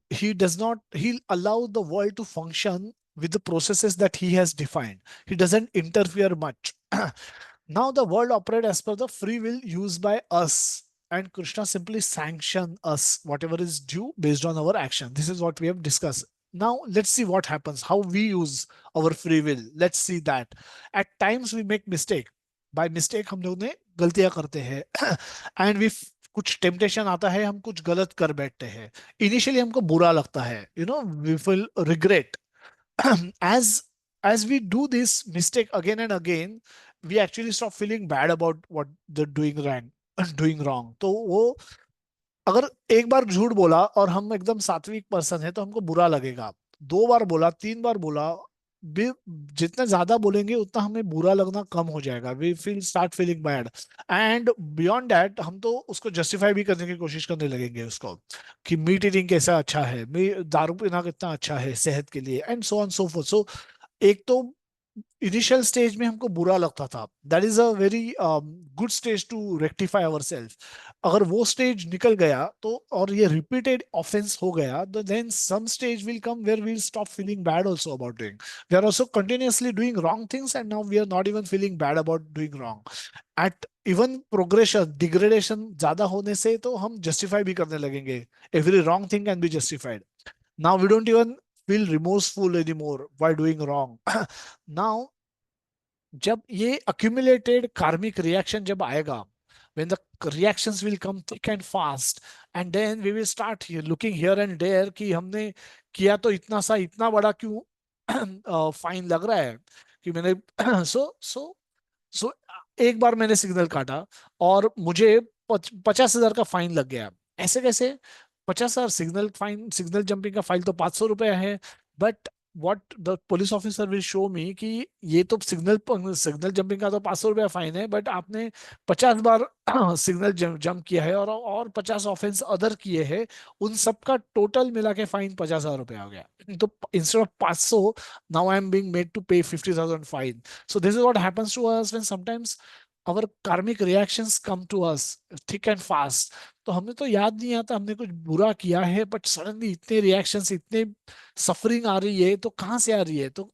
he does not, he'll allow the world to function with the processes that he has defined. He doesn't interfere much. Now the world operates as per the free will used by us. And Krishna simply sanction us whatever is due based on our action. This is what we have discussed. Now let's see what happens, how we use our free will. Let's see that. At times we make mistake. By mistake हम लोग ने गलतियां करते हैं and we कुछ temptation आता है, हम कुछ गलत कर बैठते हैं. इनिशियली हमको बुरा लगता है, we feel regret. as as we do this mistake again and again, we actually stop feeling bad about what they're doing wrong. doing wrong. तो वो अगर एक बार झूठ बोला और हम एकदम सात्विक पर्सन है तो हमको बुरा लगेगा. दो बार बोला, तीन बार बोला, जितना ज्यादा बोलेंगे उतना हमें बुरा लगना कम हो जाएगा. We feel start feeling bad and beyond that हम तो उसको जस्टिफाई भी करने की कोशिश करने लगेंगे उसको कि मीट ईटिंग कैसा अच्छा है, दारू पीना कितना अच्छा है सेहत के लिए and so on so forth. So एक तो इनिशियल स्टेज में हमको बुरा लगता था. That is a very good stage to rectify our self. अगर वो स्टेज निकल गया तो और ये रिपीटेड ऑफेंस हो गया तो then some stage will come where we will stop feeling bad also about doing. We are also continuously doing wrong things and now we are not even feeling bad about doing wrong. At even progression degradation ज्यादा होने से तो हम justify भी करने लगेंगे. Every wrong thing can be justified. Now we don't even feel remorseful anymore while doing wrong. Now जब ये accumulated karmic reaction जब आएगा, when the reactions will come thick and fast and then we will start here looking here and there कि हमने किया तो इतना बड़ा क्यों फाइन लग रहा है कि मैंने सो एक बार मैंने सिग्नल काटा और मुझे 50,000 का फाइन लग गया. ऐसे कैसे 50,000 सिग्नल जंपिंग का फाइन तो 500 रुपया है. But what the police officer will show me कि ये तो सिग्नल जंपिंग का तो 500 रुपया फाइन है, बट आपने 50 बार सिग्नल जंप किया है और 50 ऑफेंस अदर किए हैं, उन सब का टोटल मिला के फाइन 50,000 रुपया हो गया. तो instead of 500, now I am being made to pay 50,000 fine. So this is what happens to us when sometimes our karmic reactions come to us thick and fast. तो हमें तो याद नहीं आता हमने कुछ बुरा किया है, बट सडनली इतने रिएक्शंस, इतने सफरिंग आ रही है, तो कहाँ से आ रही है? तो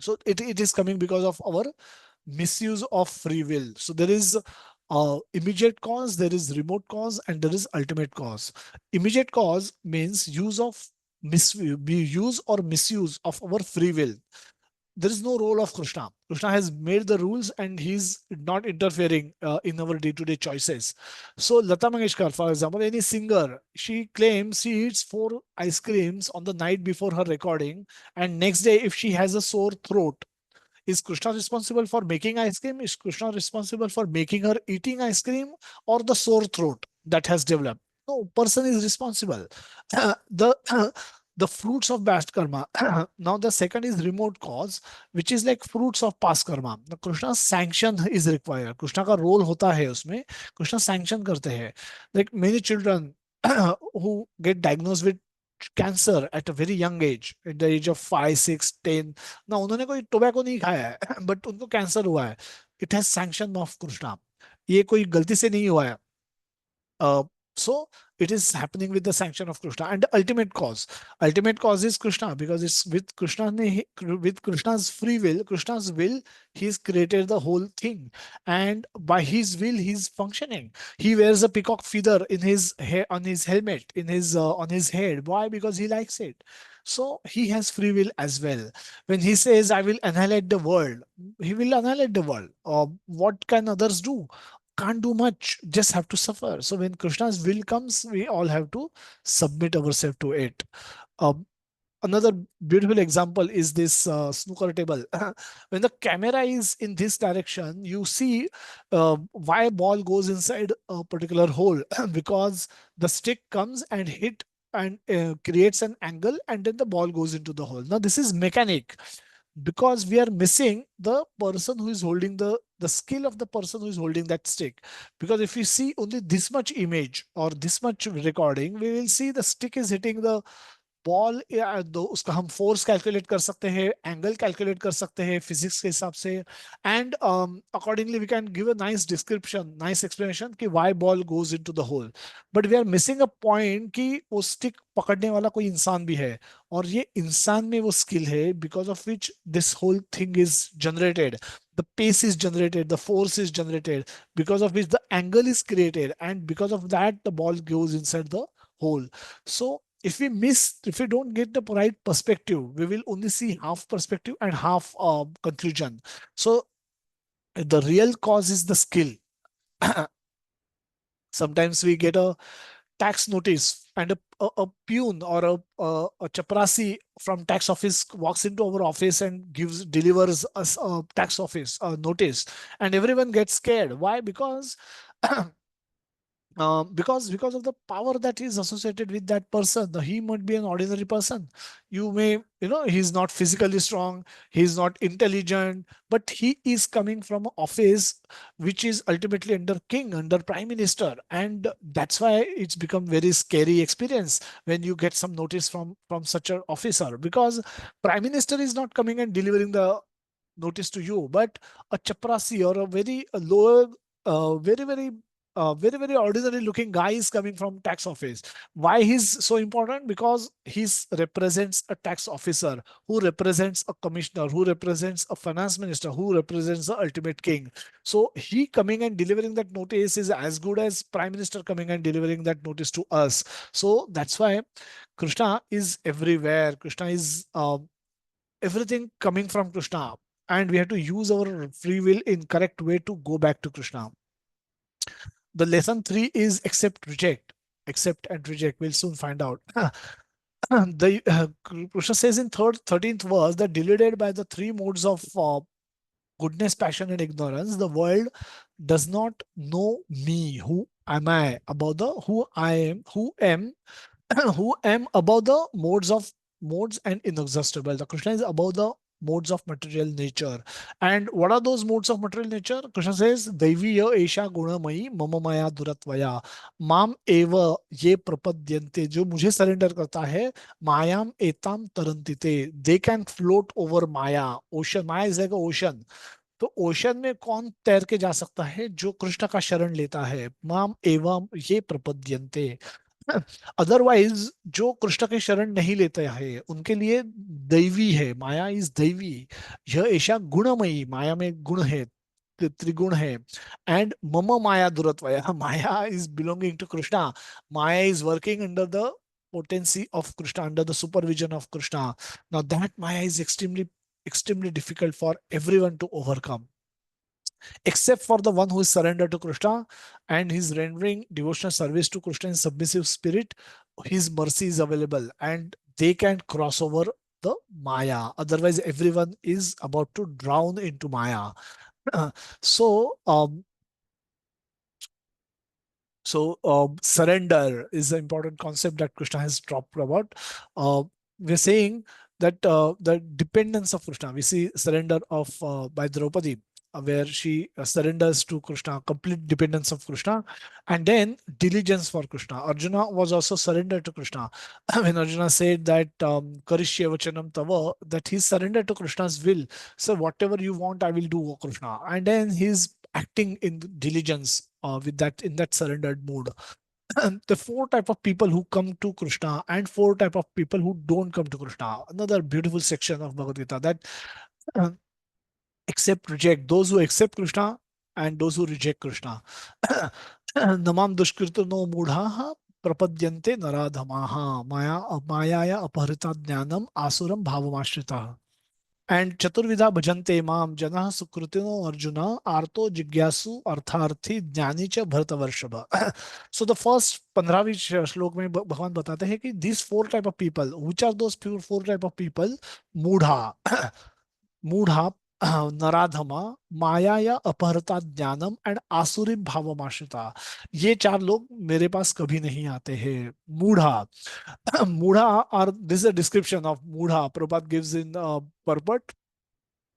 so it is coming because of our misuse of free will. So there is immediate cause, there is remote cause, and there is ultimate cause. Immediate cause means use or misuse of our free will. There is no role of Krishna. Krishna has made the rules and he's not interfering in our day-to-day choices. So Lata Mangeshkar, for example, any singer, she claims she eats 4 ice creams on the night before her recording, and next day if she has a sore throat, is Krishna responsible for making ice cream? Is Krishna responsible for making her eating ice cream, or the sore throat that has developed? No, person is responsible. the the fruits of past karma. Now the second is remote cause, which is like fruits of past karma. Now Krishna's sanction is required. Krishna का role होता है उसमें. Krishna sanction करते हैं. Like many children who get diagnosed with cancer at a very young age, at the age of 5, 6, 10. ना उन्होंने कोई tobacco नहीं खाया है, बट उनको कैंसर हुआ है. It has sanction of Krishna. ये कोई गलती से नहीं हुआ है. So it is happening with the sanction of Krishna. And the ultimate cause is Krishna, because it's with Krishna's free will, Krishna's will, he's created the whole thing, and by his will he's functioning. He wears a peacock feather in his hair, on his helmet, in his on his head. Why? Because he likes it. So he has free will as well. When he says, I will annihilate the world, he will annihilate the world. What can others do? Can't do much, just have to suffer. So when Krishna's will comes, we all have to submit ourselves to it. Another beautiful example is this snooker table. When the camera is in this direction, you see why ball goes inside a particular hole because the stick comes and hit and creates an angle, and then the ball goes into the hole. Now this is mechanic, because we are missing the person who is holding the skill of the person who is holding that stick. Because if we see only this much image or this much recording, we will see the stick is hitting the ball उसका हम force calculate कर सकते हैं, angle calculate कर सकते हैं physics के हिसाब से, and accordingly we can give a nice description, nice explanation कि why ball goes into the hole. But we are missing a point कि वो स्टिक पकड़ने वाला कोई इंसान भी है, और ये इंसान में वो स्किल है because of which this whole thing is generated. The pace is generated, the force is generated, because of which the angle is created, and because of that the ball goes inside the hole. So if we don't get the right perspective, we will only see half perspective and half conclusion. So the real cause is the skill. Sometimes we get a tax notice, and a peon or a chaprasi from tax office walks into our office and delivers us a tax office notice, and everyone gets scared. Why? Because because of the power that is associated with that person. He might be an ordinary person. You may, he's not physically strong, he's not intelligent, but he is coming from an office which is ultimately under king, under prime minister, and that's why it's become very scary experience when you get some notice from such an officer, because prime minister is not coming and delivering the notice to you, but a chaprasi or a very lower, very very ordinary looking guy is coming from tax office. Why he's so important? Because he represents a tax officer, who represents a commissioner, who represents a finance minister, who represents the ultimate king. So he coming and delivering that notice is as good as prime minister coming and delivering that notice to us. So that's why Krishna is everywhere. Krishna is everything coming from Krishna, and we have to use our free will in correct way to go back to Krishna. The lesson 3 is accept, reject. Accept and reject. We'll soon find out. Krishna says in 13th verse that deluded by the 3 modes of goodness, passion, and ignorance, the world does not know me. Who am I? About the who I am, who am, who am about the modes of modes and inexhaustible. The Krishna is above the modes of material nature. And what are those modes of material nature? Krishna says, Daiviya Esha Gunamayi Mama Maya Duratvaya. Mam Eva Ye Prapadyante. जो मुझे surrender करता है, Mayam Etam Tarantite. They can float over Maya. Ocean. Maya is like an ocean. तो ocean में कौन तैर के जा सकता है? जो कृष्ण का शरण लेता है. माम एवं ये प्रपद्यन्ते. अदरवाइज जो कृष्ण के शरण नहीं लेते हैं उनके लिए दैवी है. माया इज दैवी. यह ऐसा गुणमयी. माया में गुण है, त्रिगुण है. एंड मम माया दुरत्वया. माया इज बिलोंगिंग टू कृष्णा. माया is working under the potency of Krishna, under the supervision of Krishna. Now that Maya is extremely difficult for everyone to overcome, except for the one who is surrendered to Krishna and is rendering devotional service to Krishna in submissive spirit. His mercy is available and they can cross over the Maya. Otherwise, everyone is about to drown into Maya. so, um, surrender is an important concept that Krishna has talked about. We're saying that the dependence of Krishna. We see surrender of by Draupadi, where she surrenders to Krishna, complete dependence of Krishna, and then diligence for Krishna. Arjuna was also surrendered to Krishna. When Arjuna said that Karishye vachanam tava, that he surrendered to Krishna's will. So whatever you want, I will do, O Krishna. And then he's acting in diligence with that, in that surrendered mood. The four type of people who come to Krishna and four type of people who don't come to Krishna. Another beautiful section of Bhagavad Gita, that uh, accept, reject. Those who accept Krishna and those who reject Krishna. Namam dushkirtano mudha prapadyante naradhamaha mayaya aparita jnanam asuram bhavamashrita. And Chaturvidha bhajante mam jana sukrutino arjuna arto jigyasu artharthi jnani cha bharatavarshava. So the first 15वीं श्लोक में भगवान बताते हैं कि these four type of people, which are those four type of people? मूढ़ा, मूढ़ा, नराधमा, माया या अपहरता ज्ञानम and आसुरी भावमाश्रिता. ये चार लोग मेरे पास कभी नहीं आते हैं. मूढ़ा. Mudha, or this is a description of Mudha. Prabhupada gives in purport.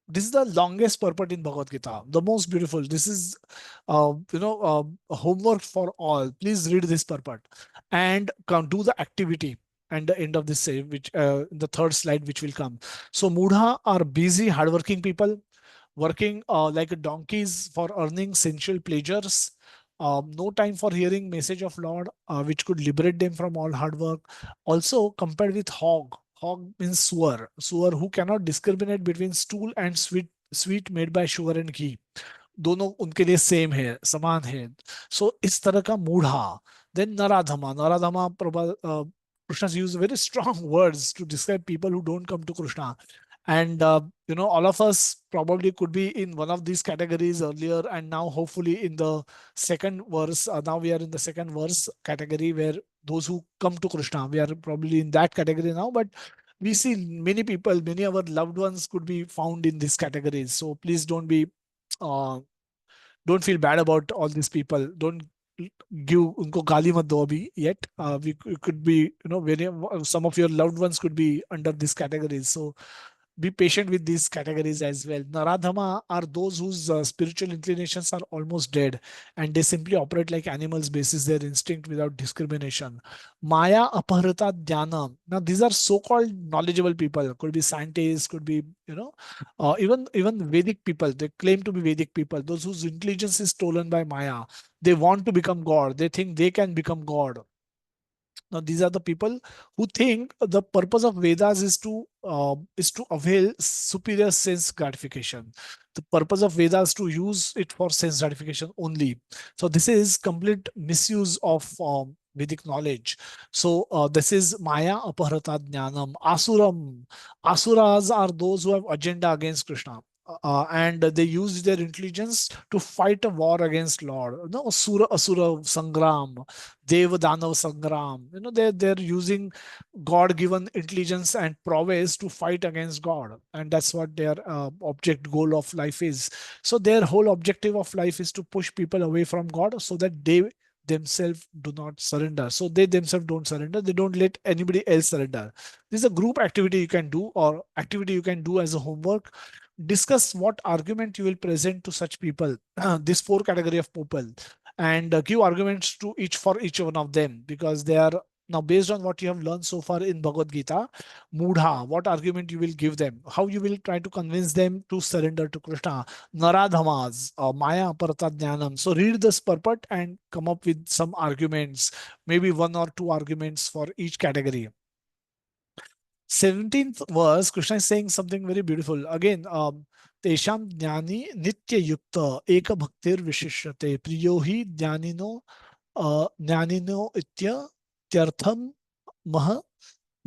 This is the longest purport in Bhagavad Gita, the most beautiful. This is, homework for all. Please read this purport and do the activity and the end of this say, which the third slide, which will come. So Mudha are busy, hardworking people, working like donkeys for earning sensual pleasures. No time for hearing message of Lord, which could liberate them from all hard work. Also compared with hog. Hog means sewer. Sewer who cannot discriminate between stool and sweet made by sugar and ghee. दोनों उनके लिए same है, समान है. सो इस तरह का मूढ़ा. Then नराधमा. नराधमा, Krishna used very strong words to describe people who don't come to Krishna. And all of us probably could be in one of these categories earlier, and now hopefully in the second verse, now we are in the second verse category, where those who come to Krishna, we are probably in that category now. But we see many people, many of our loved ones could be found in these categories. So please don't feel bad about all these people. Don't give unko gali mat do abhi yet. We could be, some of your loved ones could be under these categories. So be patient with these categories as well. Naradhama are those whose spiritual inclinations are almost dead and they simply operate like animals, basis their instinct without discrimination. Maya aparata dhyana. Now these are so-called knowledgeable people. Could be scientists, could be, even Vedic people. They claim to be Vedic people. Those whose intelligence is stolen by Maya. They want to become God. They think they can become God. Now, these are the people who think the purpose of Vedas is to avail superior sense gratification. The purpose of Vedas is to use it for sense gratification only. So this is complete misuse of Vedic knowledge. So this is Maya Aparata Jnanam. Asuram. Asuras are those who have agenda against Krishna. And they use their intelligence to fight a war against Lord. No, Asura Sangram, Deva Danav Sangram. They're using God-given intelligence and prowess to fight against God, and that's what their object goal of life is. So their whole objective of life is to push people away from God, so that themselves do not surrender. So they themselves don't surrender. They don't let anybody else surrender. This is a group activity you can do, or activity you can do as a homework. Discuss what argument you will present to such people, this four category of people, and give arguments to each one of them, because they are now based on what you have learned so far in Bhagavad Gita. Mudha, what argument you will give them, how you will try to convince them to surrender to Krishna. Naradhamas, Maya Aparata Jnanam. So read this purport and come up with some arguments, maybe one or two arguments for each category. 17th verse, Krishna is saying something very beautiful. Again, Tesham Jnani Nitya Yukta Eka Bhaktir Vishishyate Priyo hi Jnanino Itya Tyartham Maha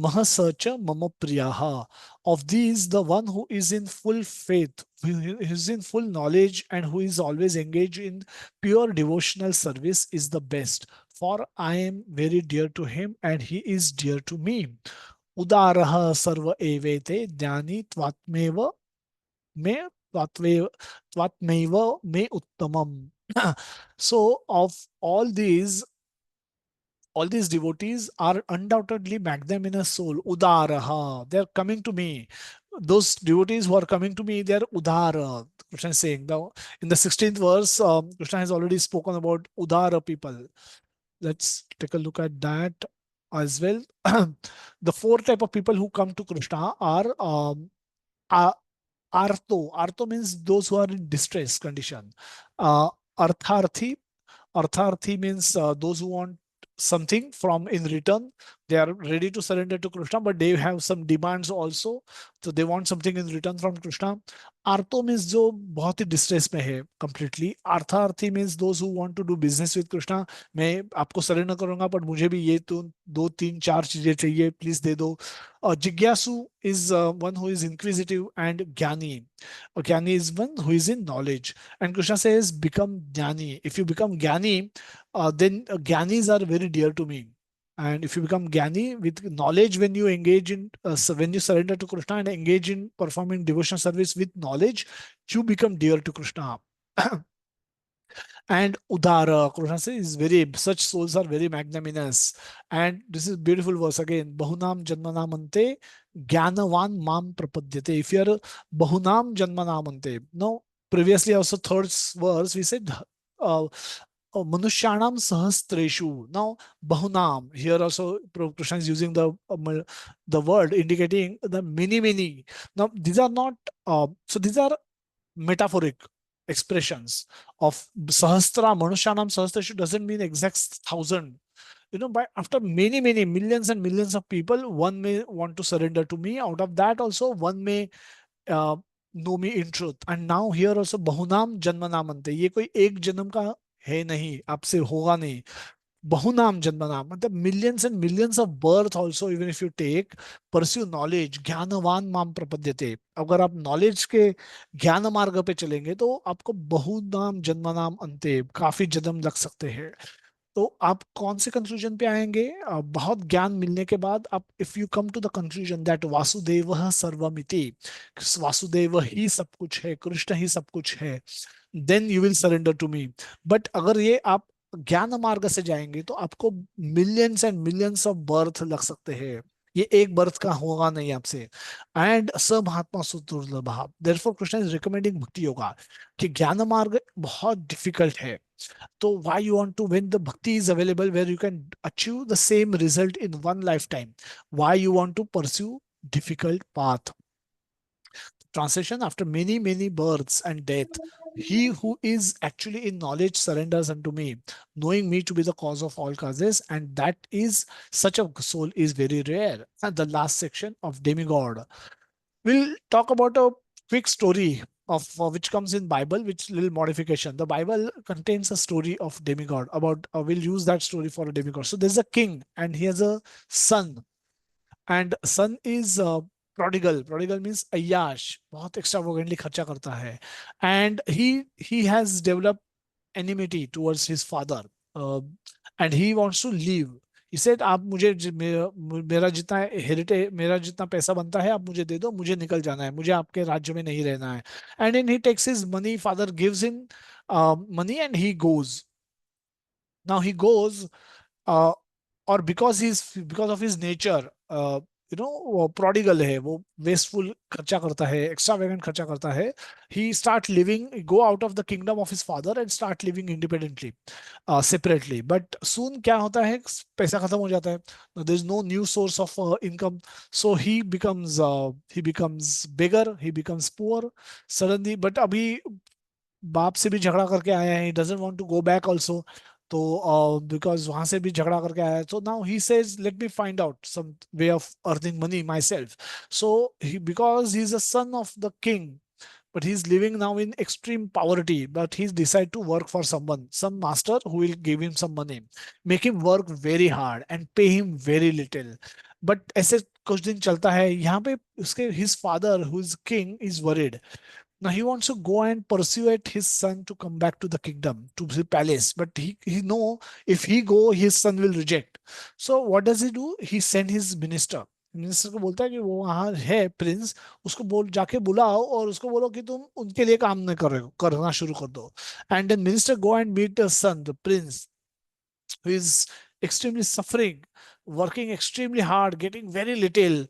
Mahasacha Mama Priyaha. Of these, the one who is in full faith, who is in full knowledge, and who is always engaged in pure devotional service is the best. For I am very dear to him, and he is dear to me. Udaraha sarva evete jnani tvatmeva me tvatmeva me uttamam. So of all these devotees are undoubtedly magnanimous soul. Udaraha, they're coming to me. Those devotees who are coming to me, they're udara. Krishna is saying now in the 16th verse, Krishna has already spoken about udara people. Let's take a look at that as well. The four type of people who come to Krishna are arto. Arto means those who are in distress condition. Artharthi. Artharthi means those who want something from in return. They are ready to surrender to Krishna, but they have some demands also. So they want something in return from Krishna. Arto means जो बहुत ही distress में है completely. Artharthi means those who want to do business with Krishna. मैं आपको surrender करूंगा, but मुझे भी ये तो दो तीन चार चीजें चाहिए, please दे दो. Jigyasu is one who is inquisitive, and Jnani. Jnani is one who is in knowledge. And Krishna says, become Jnani. If you become Jnani, then Jnanis are very dear to me. And if you become Jnani with knowledge, when you engage in, when you surrender to Krishna and engage in performing devotional service with knowledge, you become dear to Krishna. And Udara, Krishna says, is very, such souls are very magnanimous. And this is beautiful verse again. Bahunam Janmanamante Jnanavan Mam Prapadyate. If you are Bahunam Janmanamante. No, previously also third verse, we said Manushyanam Sahastreshu. Now, Bahunam. Here also Krishna is using the word indicating the many, many. Now, these are not, so these are metaphoric expressions of Sahasra. Manushyanam Sahastreshu doesn't mean exact 1,000. By after many, many millions and millions of people, one may want to surrender to me. Out of that also, one may know me in truth. And now here also Bahunam Janmanamante. ये कोई एक जन्म का है नहीं, आपसे होगा नहीं. Bahunam Janmanam, मतलब millions and millions of birth also, even if you take, pursue knowledge, ज्ञानवान माम प्रपद्यते. अगर आप knowledge के ज्ञान मार्ग पे चलेंगे तो आपको बहुनाम जन्मनाम अंते काफी जन्म लग सकते हैं. तो आप कौन से कंक्लूजन पे आएंगे? बहुत ज्ञान मिलने के बाद आप, if you come to the conclusion that वासुदेव सर्वमिति, वासुदेव ही सब कुछ है, कृष्ण ही सब कुछ है, then you will surrender to me. But अगर ये आप ज्ञान मार्ग से जाएंगे तो आपको millions and millions of birth लग सकते हैं. ये एक बर्थ का होगा नहीं आपसे. एंड स महात्मा सुदुर्लभ. देयरफॉर कृष्ण इज रिकमेंडिंग भक्ति योगा कि ज्ञान मार्ग बहुत डिफिकल्ट है. So why you want to, when the bhakti is available where you can achieve the same result in one lifetime, why you want to pursue difficult path? Translation: after many, many births and death, he who is actually in knowledge surrenders unto me, knowing me to be the cause of all causes, and that is, such a soul is very rare. And the last section of demigod. We'll talk about a quick story of which comes in Bible, which little modification. The Bible contains a story of demigod. About we'll use that story for a demigod. So there's a king and he has a son, and son is prodigal. Prodigal means ayyash, बहुत extravagantly खर्चा करता है, and he has developed enmity towards his father, and he wants to leave. He said, आप मुझे मेरा जितना heritage, मेरा जितना पैसा बनता है आप मुझे दे दो, मुझे निकल जाना है, मुझे आपके राज्य में नहीं रहना है. And then he takes his money, father gives him money and he goes. Now he goes, uh, और because of his nature, वो prodigal है, वो wasteful खर्चा करता है, extravagant खर्चा करता है. He start living, go out of the kingdom of his father and start living independently, separately. But soon क्या होता है, पैसा खत्म हो जाता है. There is no new source of income, so he becomes beggar, he becomes poor suddenly. But अभी बाप से भी झगड़ा करके आया है, he doesn't want to go back also. तो because वहां से भी झगड़ा करके आया है, so now he says let me find out some way of earning money myself. So because he's a son of the king, but he's living now in extreme poverty, but he's decided to work for some master who will give him some money, make him work very hard and pay him very little. But ऐसे कुछ दिन चलता है यहाँ पे, उसके his father who is king is worried. Now he wants to go and persuade his son to come back to the kingdom, to the palace. But he know if he go, his son will reject. So what does he do? He send his minister. Minister को बोलता है कि वो वहां है Prince, उसको बोल जाके बुलाओ और उसको बोलो कि तुम उनके लिए काम नहीं कर रहे हो, करना शुरू कर दो. And then minister go and meet the son, the prince, who is extremely suffering, working extremely hard, getting very little.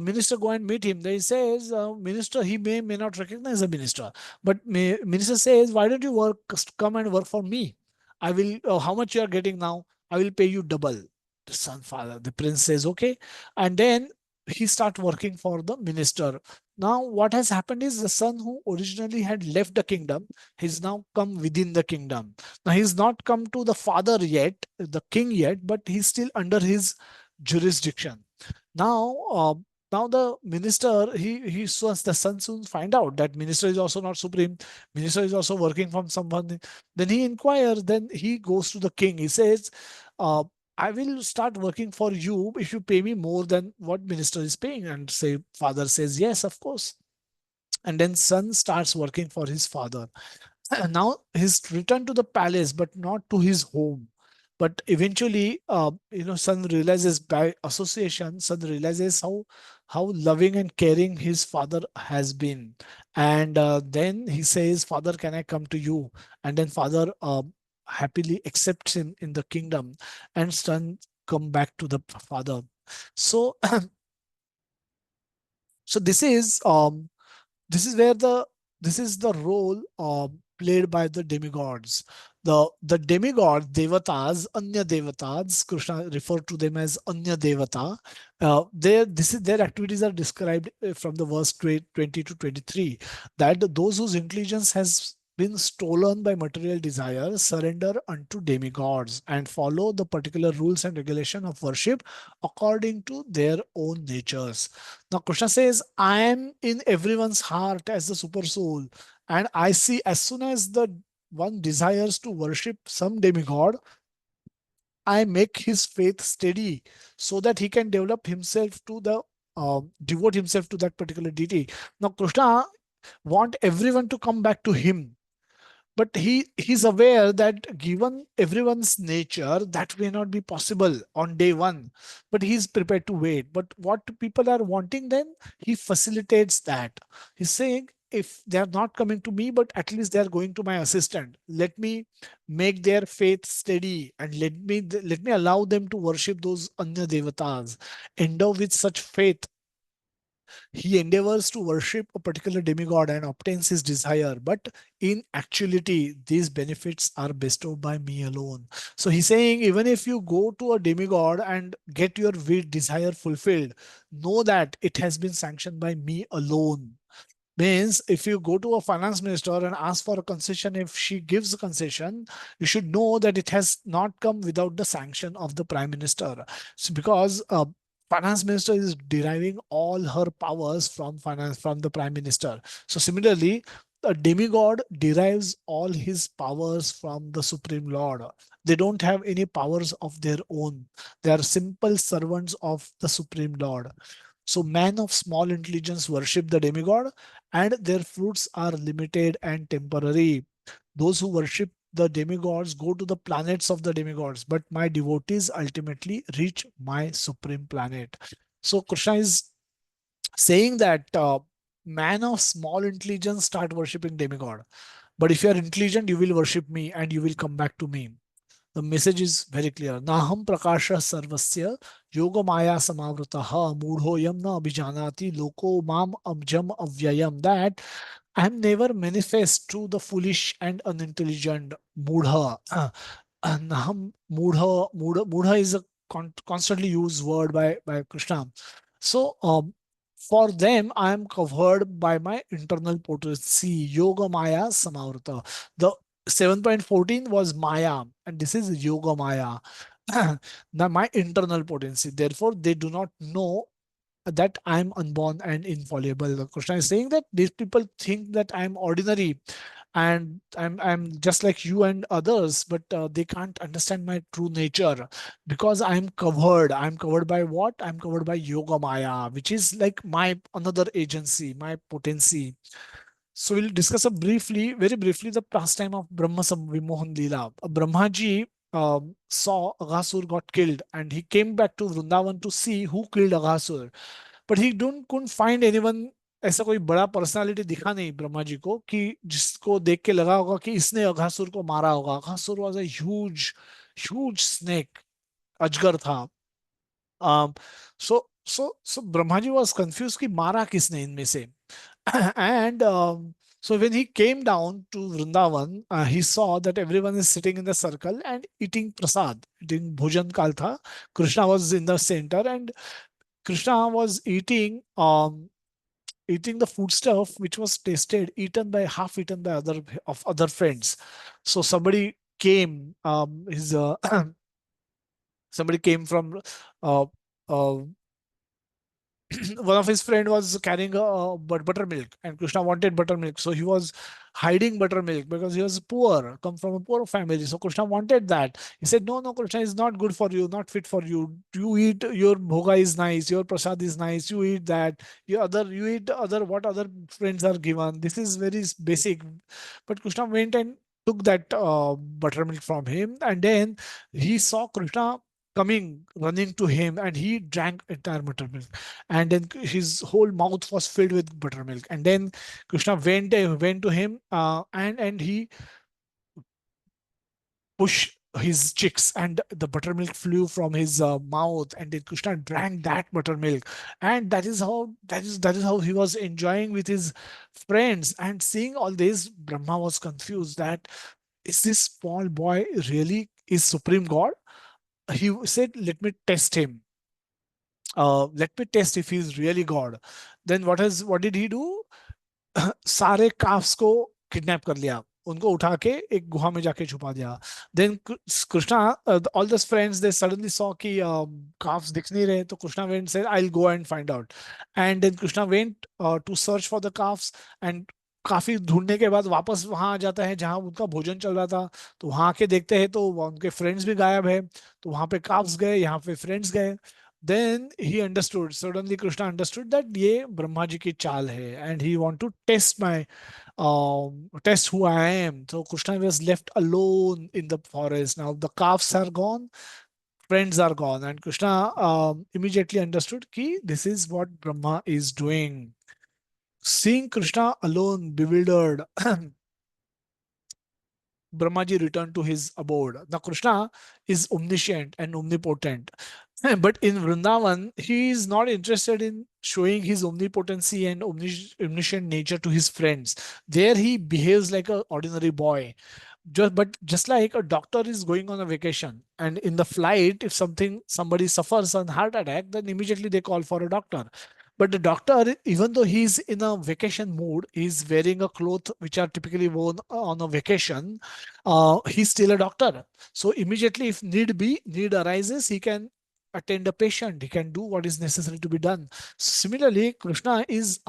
Minister go and meet him. Then he says, minister, he may not recognize the minister, but minister says, why don't you work, come and work for me? I will, how much you are getting now? I will pay you double. The son, father, the prince says, okay. And then he start working for the minister. Now what has happened is the son who originally had left the kingdom, he's now come within the kingdom. Now he's not come to the father yet, the king yet, but he's still under his jurisdiction. Now, now the minister, he so the son soon find out that minister is also not supreme. Minister is also working from someone. Then he inquires. Then he goes to the king. He says, "I will start working for you if you pay me more than what minister is paying." And say father says, "Yes, of course." And then son starts working for his father. Now he's returned to the palace, but not to his home. But eventually, son realizes by association, son realizes how loving and caring his father has been. And then he says, father, can I come to you? And then father happily accepts him in the kingdom, and son come back to the father. So so this is where this is the role played by the demigods. The demigod devatas, anya devatas, Krishna referred to them as anya devata. Their activities are described from the verse 20 to 23, that those whose intelligence has been stolen by material desires surrender unto demigods and follow the particular rules and regulation of worship according to their own natures. Now Krishna says, I am in everyone's heart as the super soul. And I see as soon as the one desires to worship some demigod, I make his faith steady so that he can develop himself to the devote himself to that particular deity. Now Krishna want everyone to come back to him, but he's aware that given everyone's nature, that may not be possible on day one, but he's prepared to wait. But what people are wanting, then he facilitates that. He's saying, if they are not coming to me, but at least they are going to my assistant, let me make their faith steady, and let me allow them to worship those anya devatas, endow with such faith. He endeavors to worship a particular demigod and obtains his desire, but in actuality, these benefits are bestowed by me alone. So he's saying, even if you go to a demigod and get your desire fulfilled, know that it has been sanctioned by me alone. Means if you go to a finance minister and ask for a concession, if she gives a concession, you should know that it has not come without the sanction of the prime minister. So because finance minister is deriving all her powers from finance, from the prime minister. So similarly, a demigod derives all his powers from the supreme lord. They don't have any powers of their own. They are simple servants of the supreme lord. So men of small intelligence worship the demigod, and their fruits are limited and temporary. Those who worship the demigods go to the planets of the demigods, but my devotees ultimately reach my supreme planet. So Krishna is saying that man of small intelligence start worshipping demigod. But if you are intelligent, you will worship me and you will come back to me. The message is very clear. Naham prakasha sarvasya yoga maya samavruta mudhoyam na abhijanati loko mam abjam avyayam. That I am never manifest to the foolish and unintelligent. Mudha. Naham mudha is a constantly used word by Krishna. So for them, I am covered by my internal potency. Yoga Maya Samavrata. The 7.14 was Maya, and this is Yoga Maya. Now, my internal potency. Therefore, they do not know that I'm unborn and infallible. Krishna is saying that these people think that I'm ordinary and I'm just like you and others, but they can't understand my true nature because I'm covered. I'm covered by what? I'm covered by Yoga Maya, which is like my another agency, my potency. So we'll discuss very briefly, the pastime of Brahma Vimohan Leela. Brahmaji saw Aghasur got killed and he came back to Vrindavan to see who killed Aghasur. But he couldn't find anyone. ऐसा कोई बड़ा personality दिखा नहीं ब्रह्मा जी को कि जिसको देख के लगा होगा कि इसने अघासुर को मारा होगा. Aghasura was a huge huge snake, अजगर था. सो ब्रह्मा जी वाज कंफ्यूज कि मारा किसने इनमें से. And so when he came down to Vrindavan, he saw that everyone is sitting in the circle and eating prasad, eating bhojan kal tha. Krishna was in the center and Krishna was eating the food stuff which was tasted, eaten by half eaten by other friends. So somebody came, his somebody came from uh, uh, one of his friend was carrying a buttermilk and Krishna wanted buttermilk. So he was hiding buttermilk because he was poor, come from a poor family. So Krishna wanted that. He said, no, Krishna is not good for you, not fit for you. You eat, your bhoga is nice, your prasad is nice, you eat that. You eat other, what other friends are given. This is very basic. But Krishna went and took that buttermilk from him. And then he saw Krishna coming, running to him, and he drank entire buttermilk. And then his whole mouth was filled with buttermilk. And then Krishna went to him and he pushed his cheeks and the buttermilk flew from his mouth, and then Krishna drank that buttermilk. And that is how he was enjoying with his friends. And seeing all this, Brahma was confused that is this small boy really is supreme God? He said, let me test him. Let me test if he's really God. Then what did he do? सारे carbs को kidnap कर लिया, उनको उठा के एक गुहा में जाके छुपा दिया. Then Krishna, all the friends they suddenly saw कि काफ्स दिख नहीं रहे, तो Krishna went said I will go and find out. And then Krishna went to search for the calves. And काफी ढूंढने के बाद वापस वहां आ जाता है जहां उनका भोजन चल रहा था. तो वहां आके देखते हैं तो उनके फ्रेंड्स भी गायब है. तो वहां पे काफ्स गए, यहाँ पे फ्रेंड्स गए. Then he understood. Suddenly Krishna understood that ये ब्रह्मा जी की चाल है, and he want to test who I am. So Krishna was left alone in the forest. Now the calves are gone, friends are gone, and Krishna immediately understood कि this is what Brahma is doing. Seeing Krishna alone, bewildered, Brahmaji returned to his abode. Now Krishna is omniscient and omnipotent. But in Vrindavan, he is not interested in showing his omnipotency and omniscient nature to his friends. There he behaves like an ordinary boy. Just like a doctor is going on a vacation, and in the flight, if somebody suffers a heart attack, then immediately they call for a doctor. But the doctor, even though he's in a vacation mood, he's wearing a cloth which are typically worn on a vacation, he's still a doctor. So immediately, if need arises, he can attend a patient. He can do what is necessary to be done. Similarly, Krishna is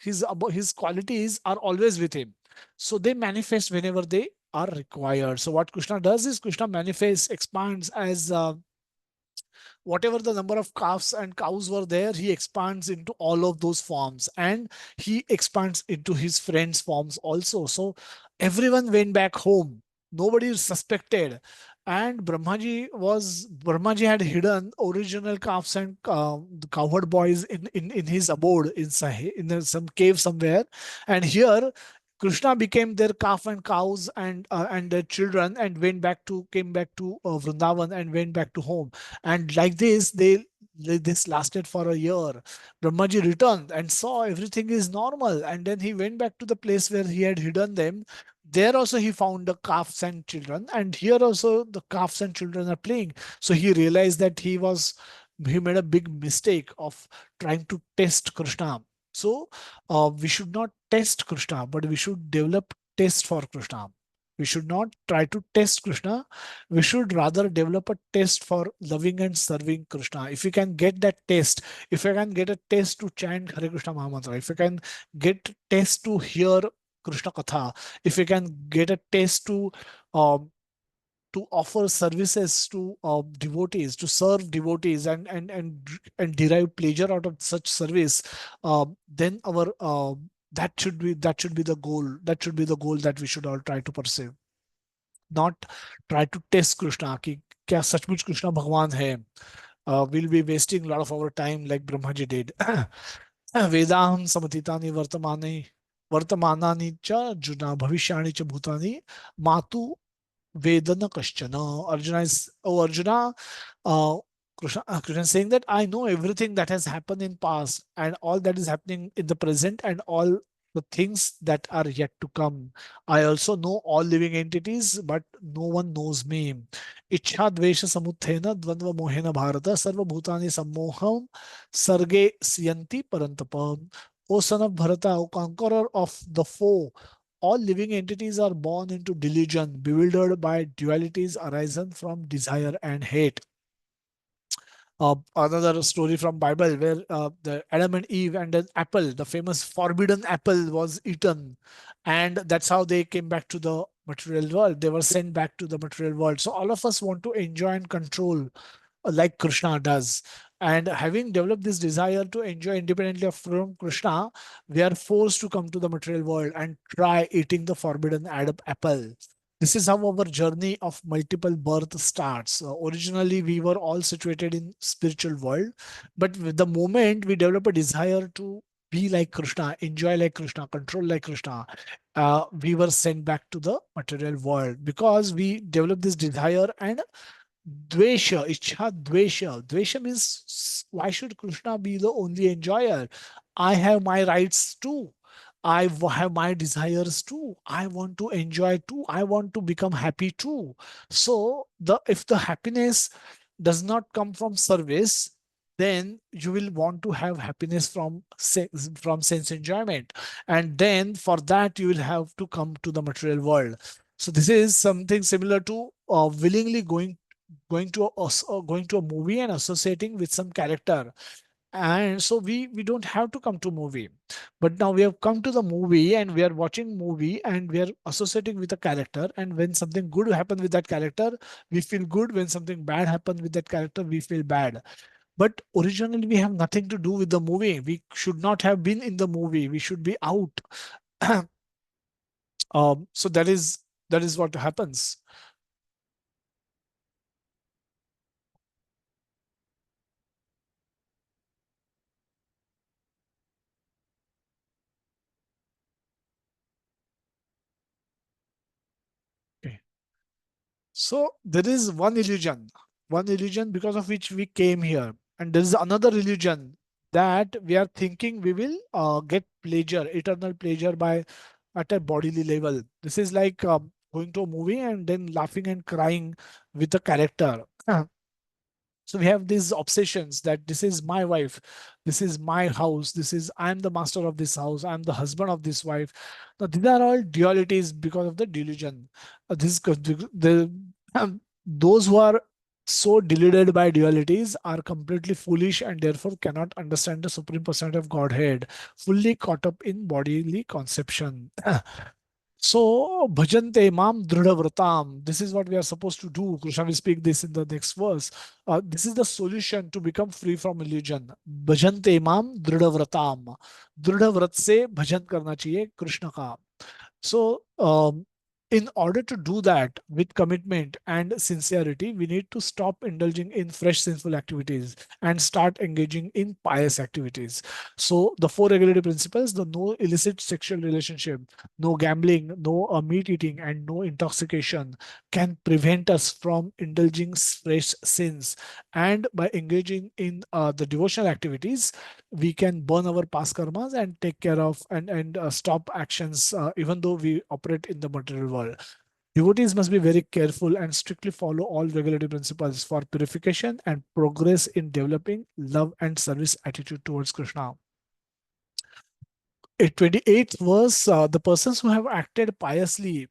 his qualities are always with him. So they manifest whenever they are required. So what Krishna does is Krishna manifests, expands as whatever the number of calves and cows were there, he expands into all of those forms, and he expands into his friends' forms also. So everyone went back home. Nobody suspected. And Brahmaji had hidden original calves and the cowherd boys in his abode in some cave somewhere. And here Krishna became their calf and cows and their children and came back to Vrindavan and went back to home. And like this lasted for a year. Brahmaji returned and saw everything is normal, and then he went back to the place where he had hidden them. There also he found the calves and children, and here also the calves and children are playing. So he realized that he made a big mistake of trying to test Krishna. So we should not test Krishna, but we should develop taste for Krishna. We should not try to test Krishna. We should rather develop a taste for loving and serving Krishna. If we can get that taste, if I can get a taste to chant Hare Krishna Mahamantra, if I can get taste to hear Krishna Katha, if we can get a taste um, to offer services to devotees, to serve devotees, and derive pleasure out of such service, then our that should be the goal. That should be the goal that we should all try to pursue. Not try to test Krishna कि क्या सचमुच कृष्णा भगवान है. We'll be wasting a lot of our time like Brahmaji did. वेदाहं समतीतानि वर्तमानानि च जुना भविष्याणि च भूतानि मातु Vedana Kashchana. Arjuna, Krishna is saying that I know everything that has happened in past and all that is happening in the present and all the things that are yet to come. I also know all living entities, but no one knows me. Ichha dvesha samuthena dvandva mohena bharata sarva bhutani sammoham sarge siyanti parantapa. O son of Bharata, O conqueror of the foe, all living entities are born into delusion, bewildered by dualities arisen from desire and hate. Another story from Bible where the Adam and Eve and an apple, the famous forbidden apple, was eaten, and that's how they came back to the material world. They were sent back to the material world. So all of us want to enjoy and control like Krishna does. And having developed this desire to enjoy independently from Krishna, we are forced to come to the material world and try eating the forbidden apple. This is how our journey of multiple birth starts. Originally, we were all situated in spiritual world, but with the moment we develop a desire to be like Krishna, enjoy like Krishna, control like Krishna, we were sent back to the material world because we developed this desire and Dvesha, Ichha Dvesha. Dvesha means why should Krishna be the only enjoyer? I have my rights too. Have my desires too. I want to enjoy too. I want to become happy too. So if the happiness does not come from service, then you will want to have happiness from sense enjoyment, and then for that you will have to come to the material world. So this is something similar to willingly going to a movie and associating with some character. And so we don't have to come to movie, but now we have come to the movie and we are watching movie and we are associating with a character, and when something good happens with that character we feel good, when something bad happens with that character we feel bad. But originally we have nothing to do with the movie. We should not have been in the movie, we should be out. So that is what happens. Okay. So there is one illusion because of which we came here, and there is another illusion that we are thinking we will get pleasure, eternal pleasure by at a bodily level. This is like going to a movie and then laughing and crying with a character. So we have these obsessions that this is my wife, this is my house, this is I'm the master of this house, I'm the husband of this wife. Now these are all dualities because of the delusion. This is those who are so deluded by dualities are completely foolish and therefore cannot understand the supreme personality of Godhead, fully caught up in bodily conception. So, bhajante mam dridhavratam. This is what we are supposed to do. Krishna will speak this in the next verse. This is the solution to become free from illusion. Bhajante mam dridhavratam. दृढ़ व्रत से भजन करना चाहिए कृष्ण का. So, in order to do that with commitment and sincerity, we need to stop indulging in fresh sinful activities and start engaging in pious activities. So the four regulative principles: the no illicit sexual relationship, no gambling, no meat eating, and no intoxication, can prevent us from indulging fresh sins. And by engaging in the devotional activities, we can burn our past karmas and take care of and stop actions, even though we operate in the material world. Devotees must be very careful and strictly follow all regulative principles for purification and progress in developing love and service attitude towards Krishna. 28th verse, the persons who have acted piously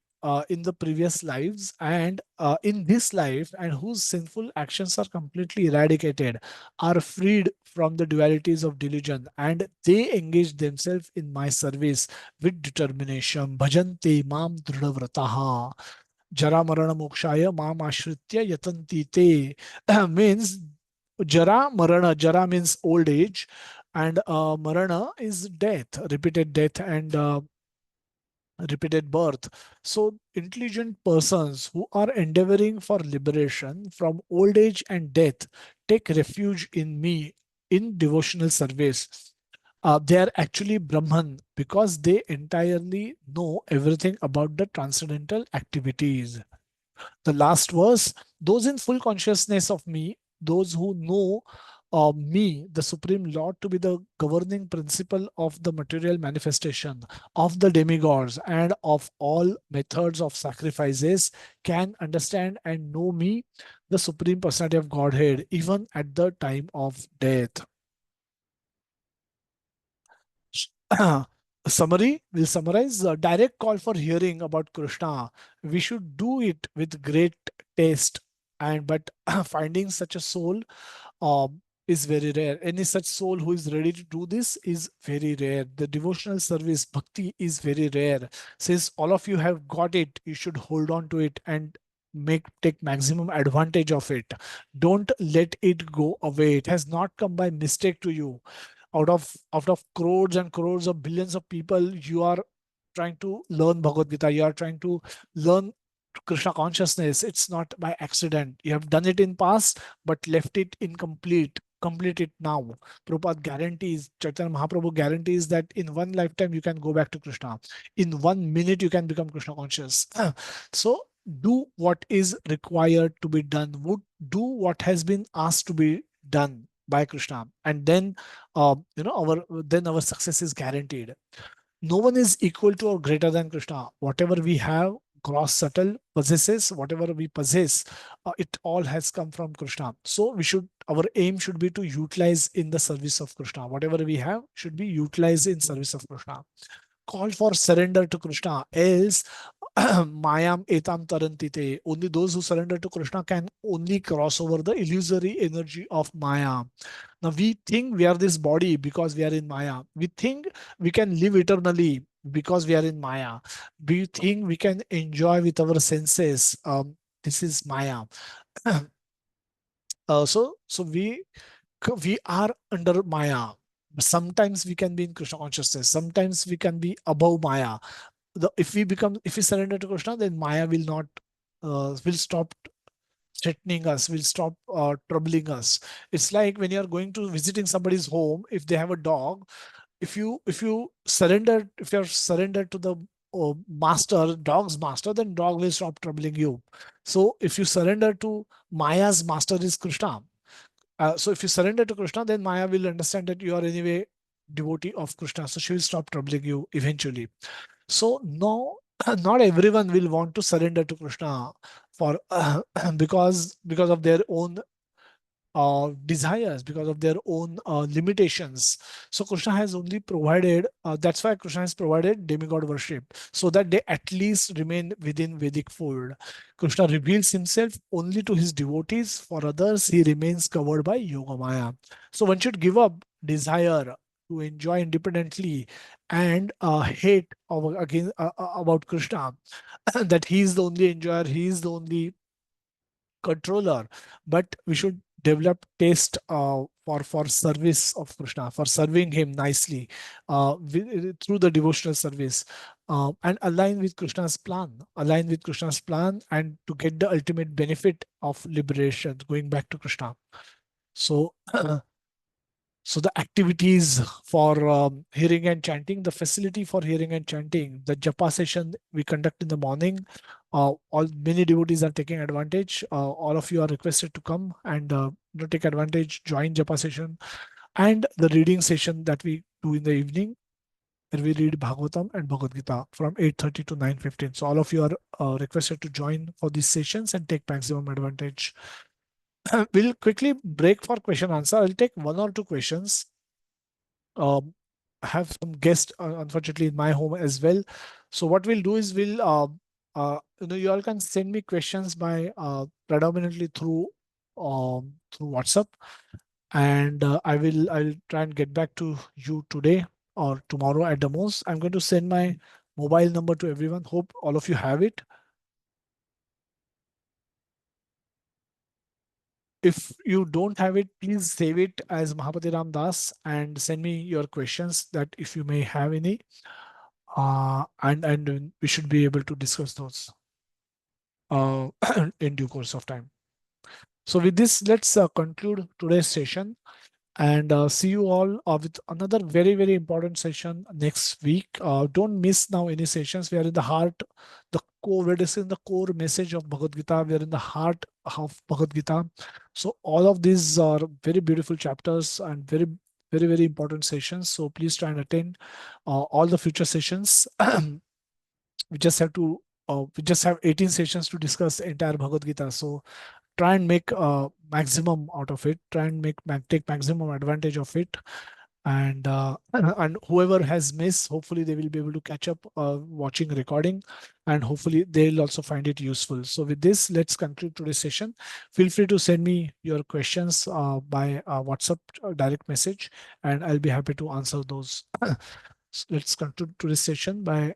in the previous lives and in this life, and whose sinful actions are completely eradicated, are freed from the dualities of delusion, and they engage themselves in my service with determination. Bhajante mam dృఢవ్రతాః jara marana mokshaya mam ashritya yatanti te. Means jara marana, jara means old age, and marana is death, repeated death, and repeated birth. So intelligent persons who are endeavoring for liberation from old age and death take refuge in me in devotional service. They are actually Brahman because they entirely know everything about the transcendental activities. The last verse: those in full consciousness of me, those who know me, the Supreme Lord, to be the governing principle of the material manifestation of the demigods and of all methods of sacrifices, can understand and know me, the Supreme Personality of Godhead, even at the time of death. Summary, we'll summarize. A direct call for hearing about Krishna. We should do it with great taste, and but finding such a soul is very rare. Any such soul who is ready to do this is very rare. The devotional service, bhakti, is very rare. Since all of you have got it, you should hold on to it and take maximum advantage of it. Don't let it go away. It has not come by mistake to you. Out of crores and crores of billions of people, you are trying to learn Bhagavad Gita. You are trying to learn Krishna consciousness. It's not by accident. You have done it in past, but left it incomplete. Complete it now. Prabhupada guarantees, Chaitanya Mahaprabhu guarantees that in one lifetime you can go back to Krishna. In 1 minute you can become Krishna conscious. So do what is required to be done. Do what has been asked to be done by Krishna, and then our success is guaranteed. No one is equal to or greater than Krishna. Whatever we have, gross, subtle, possesses, whatever we possess, it all has come from Krishna. So our aim should be to utilize in the service of Krishna. Whatever we have should be utilized in service of Krishna. Call for surrender to Krishna, else mayam etam tarantite. Only those who surrender to Krishna can only cross over the illusory energy of Maya. Now we think we are this body because we are in Maya. We think we can live eternally because we are in Maya. We think we can enjoy with our senses. This is Maya. So we are under Maya. Sometimes we can be in Krishna consciousness. Sometimes we can be above Maya. If we surrender to Krishna, then Maya will stop threatening us, will stop troubling us. It's like when you're going to visiting somebody's home, if they have a dog, if you're surrendered to the dog's master, then dog will stop troubling you. So if you surrender to Maya's master is Krishna. So if you surrender to Krishna, then Maya will understand that you are anyway devotee of Krishna. So she will stop troubling you eventually. So no, not everyone will want to surrender to Krishna for because of their own desires, because of their own limitations. So Krishna has only provided, that's why Krishna has provided demigod worship, so that they at least remain within Vedic fold. Krishna reveals himself only to his devotees. For others, he remains covered by Yoga Maya. So one should give up desire to enjoy independently and hate about Krishna, that he is the only enjoyer, he is the only controller, but we should develop taste for service of Krishna, for serving him nicely through the devotional service. and align with Krishna's plan, and to get the ultimate benefit of liberation, going back to Krishna. So, so the activities for hearing and chanting, the facility for hearing and chanting, the japa session we conduct in the morning, all many devotees are taking advantage. All of you are requested to come and take advantage, join japa session, and the reading session that we do in the evening, where we read Bhagavatam and Bhagavad Gita from 8:30 to 9:15. So all of you are requested to join for these sessions and take maximum advantage. We'll quickly break for question answer. I'll take one or two questions. I have some guests, unfortunately, in my home as well. So what we'll do is you all can send me questions by predominantly through WhatsApp, and I'll try and get back to you today or tomorrow at the most. I'm going to send my mobile number to everyone. Hope all of you have it. If you don't have it, please save it as Mahapati Ram Das and send me your questions that if you may have any. And we should be able to discuss those uh, in due course of time. So with this, let's conclude today's session and see you all with another very, very important session next week. Don't miss now any sessions. We are in the heart, we're discussing the core message of Bhagavad Gita. We are in the heart of Bhagavad Gita. So all of these are very beautiful chapters and very, very, very important sessions. So please try and attend all the future sessions. We just have 18 sessions to discuss entire Bhagavad Gita. So try and make maximum out of it. Try and take maximum advantage of it. And and whoever has missed, hopefully they will be able to catch up watching recording, and hopefully they'll also find it useful. So with this, let's conclude today's session. Feel free to send me your questions by WhatsApp direct message, and I'll be happy to answer those. So let's conclude today's session by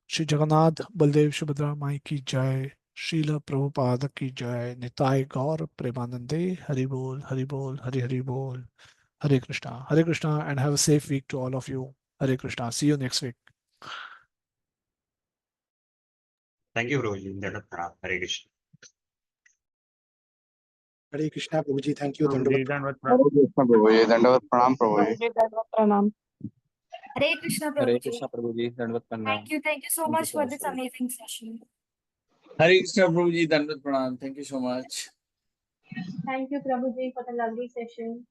Shri Jagannath Baldev Subhadra माई की जय, श्रील प्रभुपाद की जय, निताय गौर प्रेमानंदे, हरि बोल हरि बोल, हरि हरि बोल, Hare Krishna, and have a safe week to all of you. Hare Krishna. See you next week. Thank you, Prabhuji. Hare Krishna. Hare Krishna, Prabhuji. Thank you. Prabhuji, Dandavat Dandavat Pranam. दंडवत प्रणाम प्रभु जी। प्रणाम। Hare Krishna, हरे Prabhuji. Krishna प्रभु जी, दंडवत प्रणाम। Thank you so Thank you much so for much, this Prabhuji. amazing session. हरे कृष्णा प्रभु जी, दंडवत प्रणाम। Thank you so much. Thank you, Prabhuji, for the lovely session.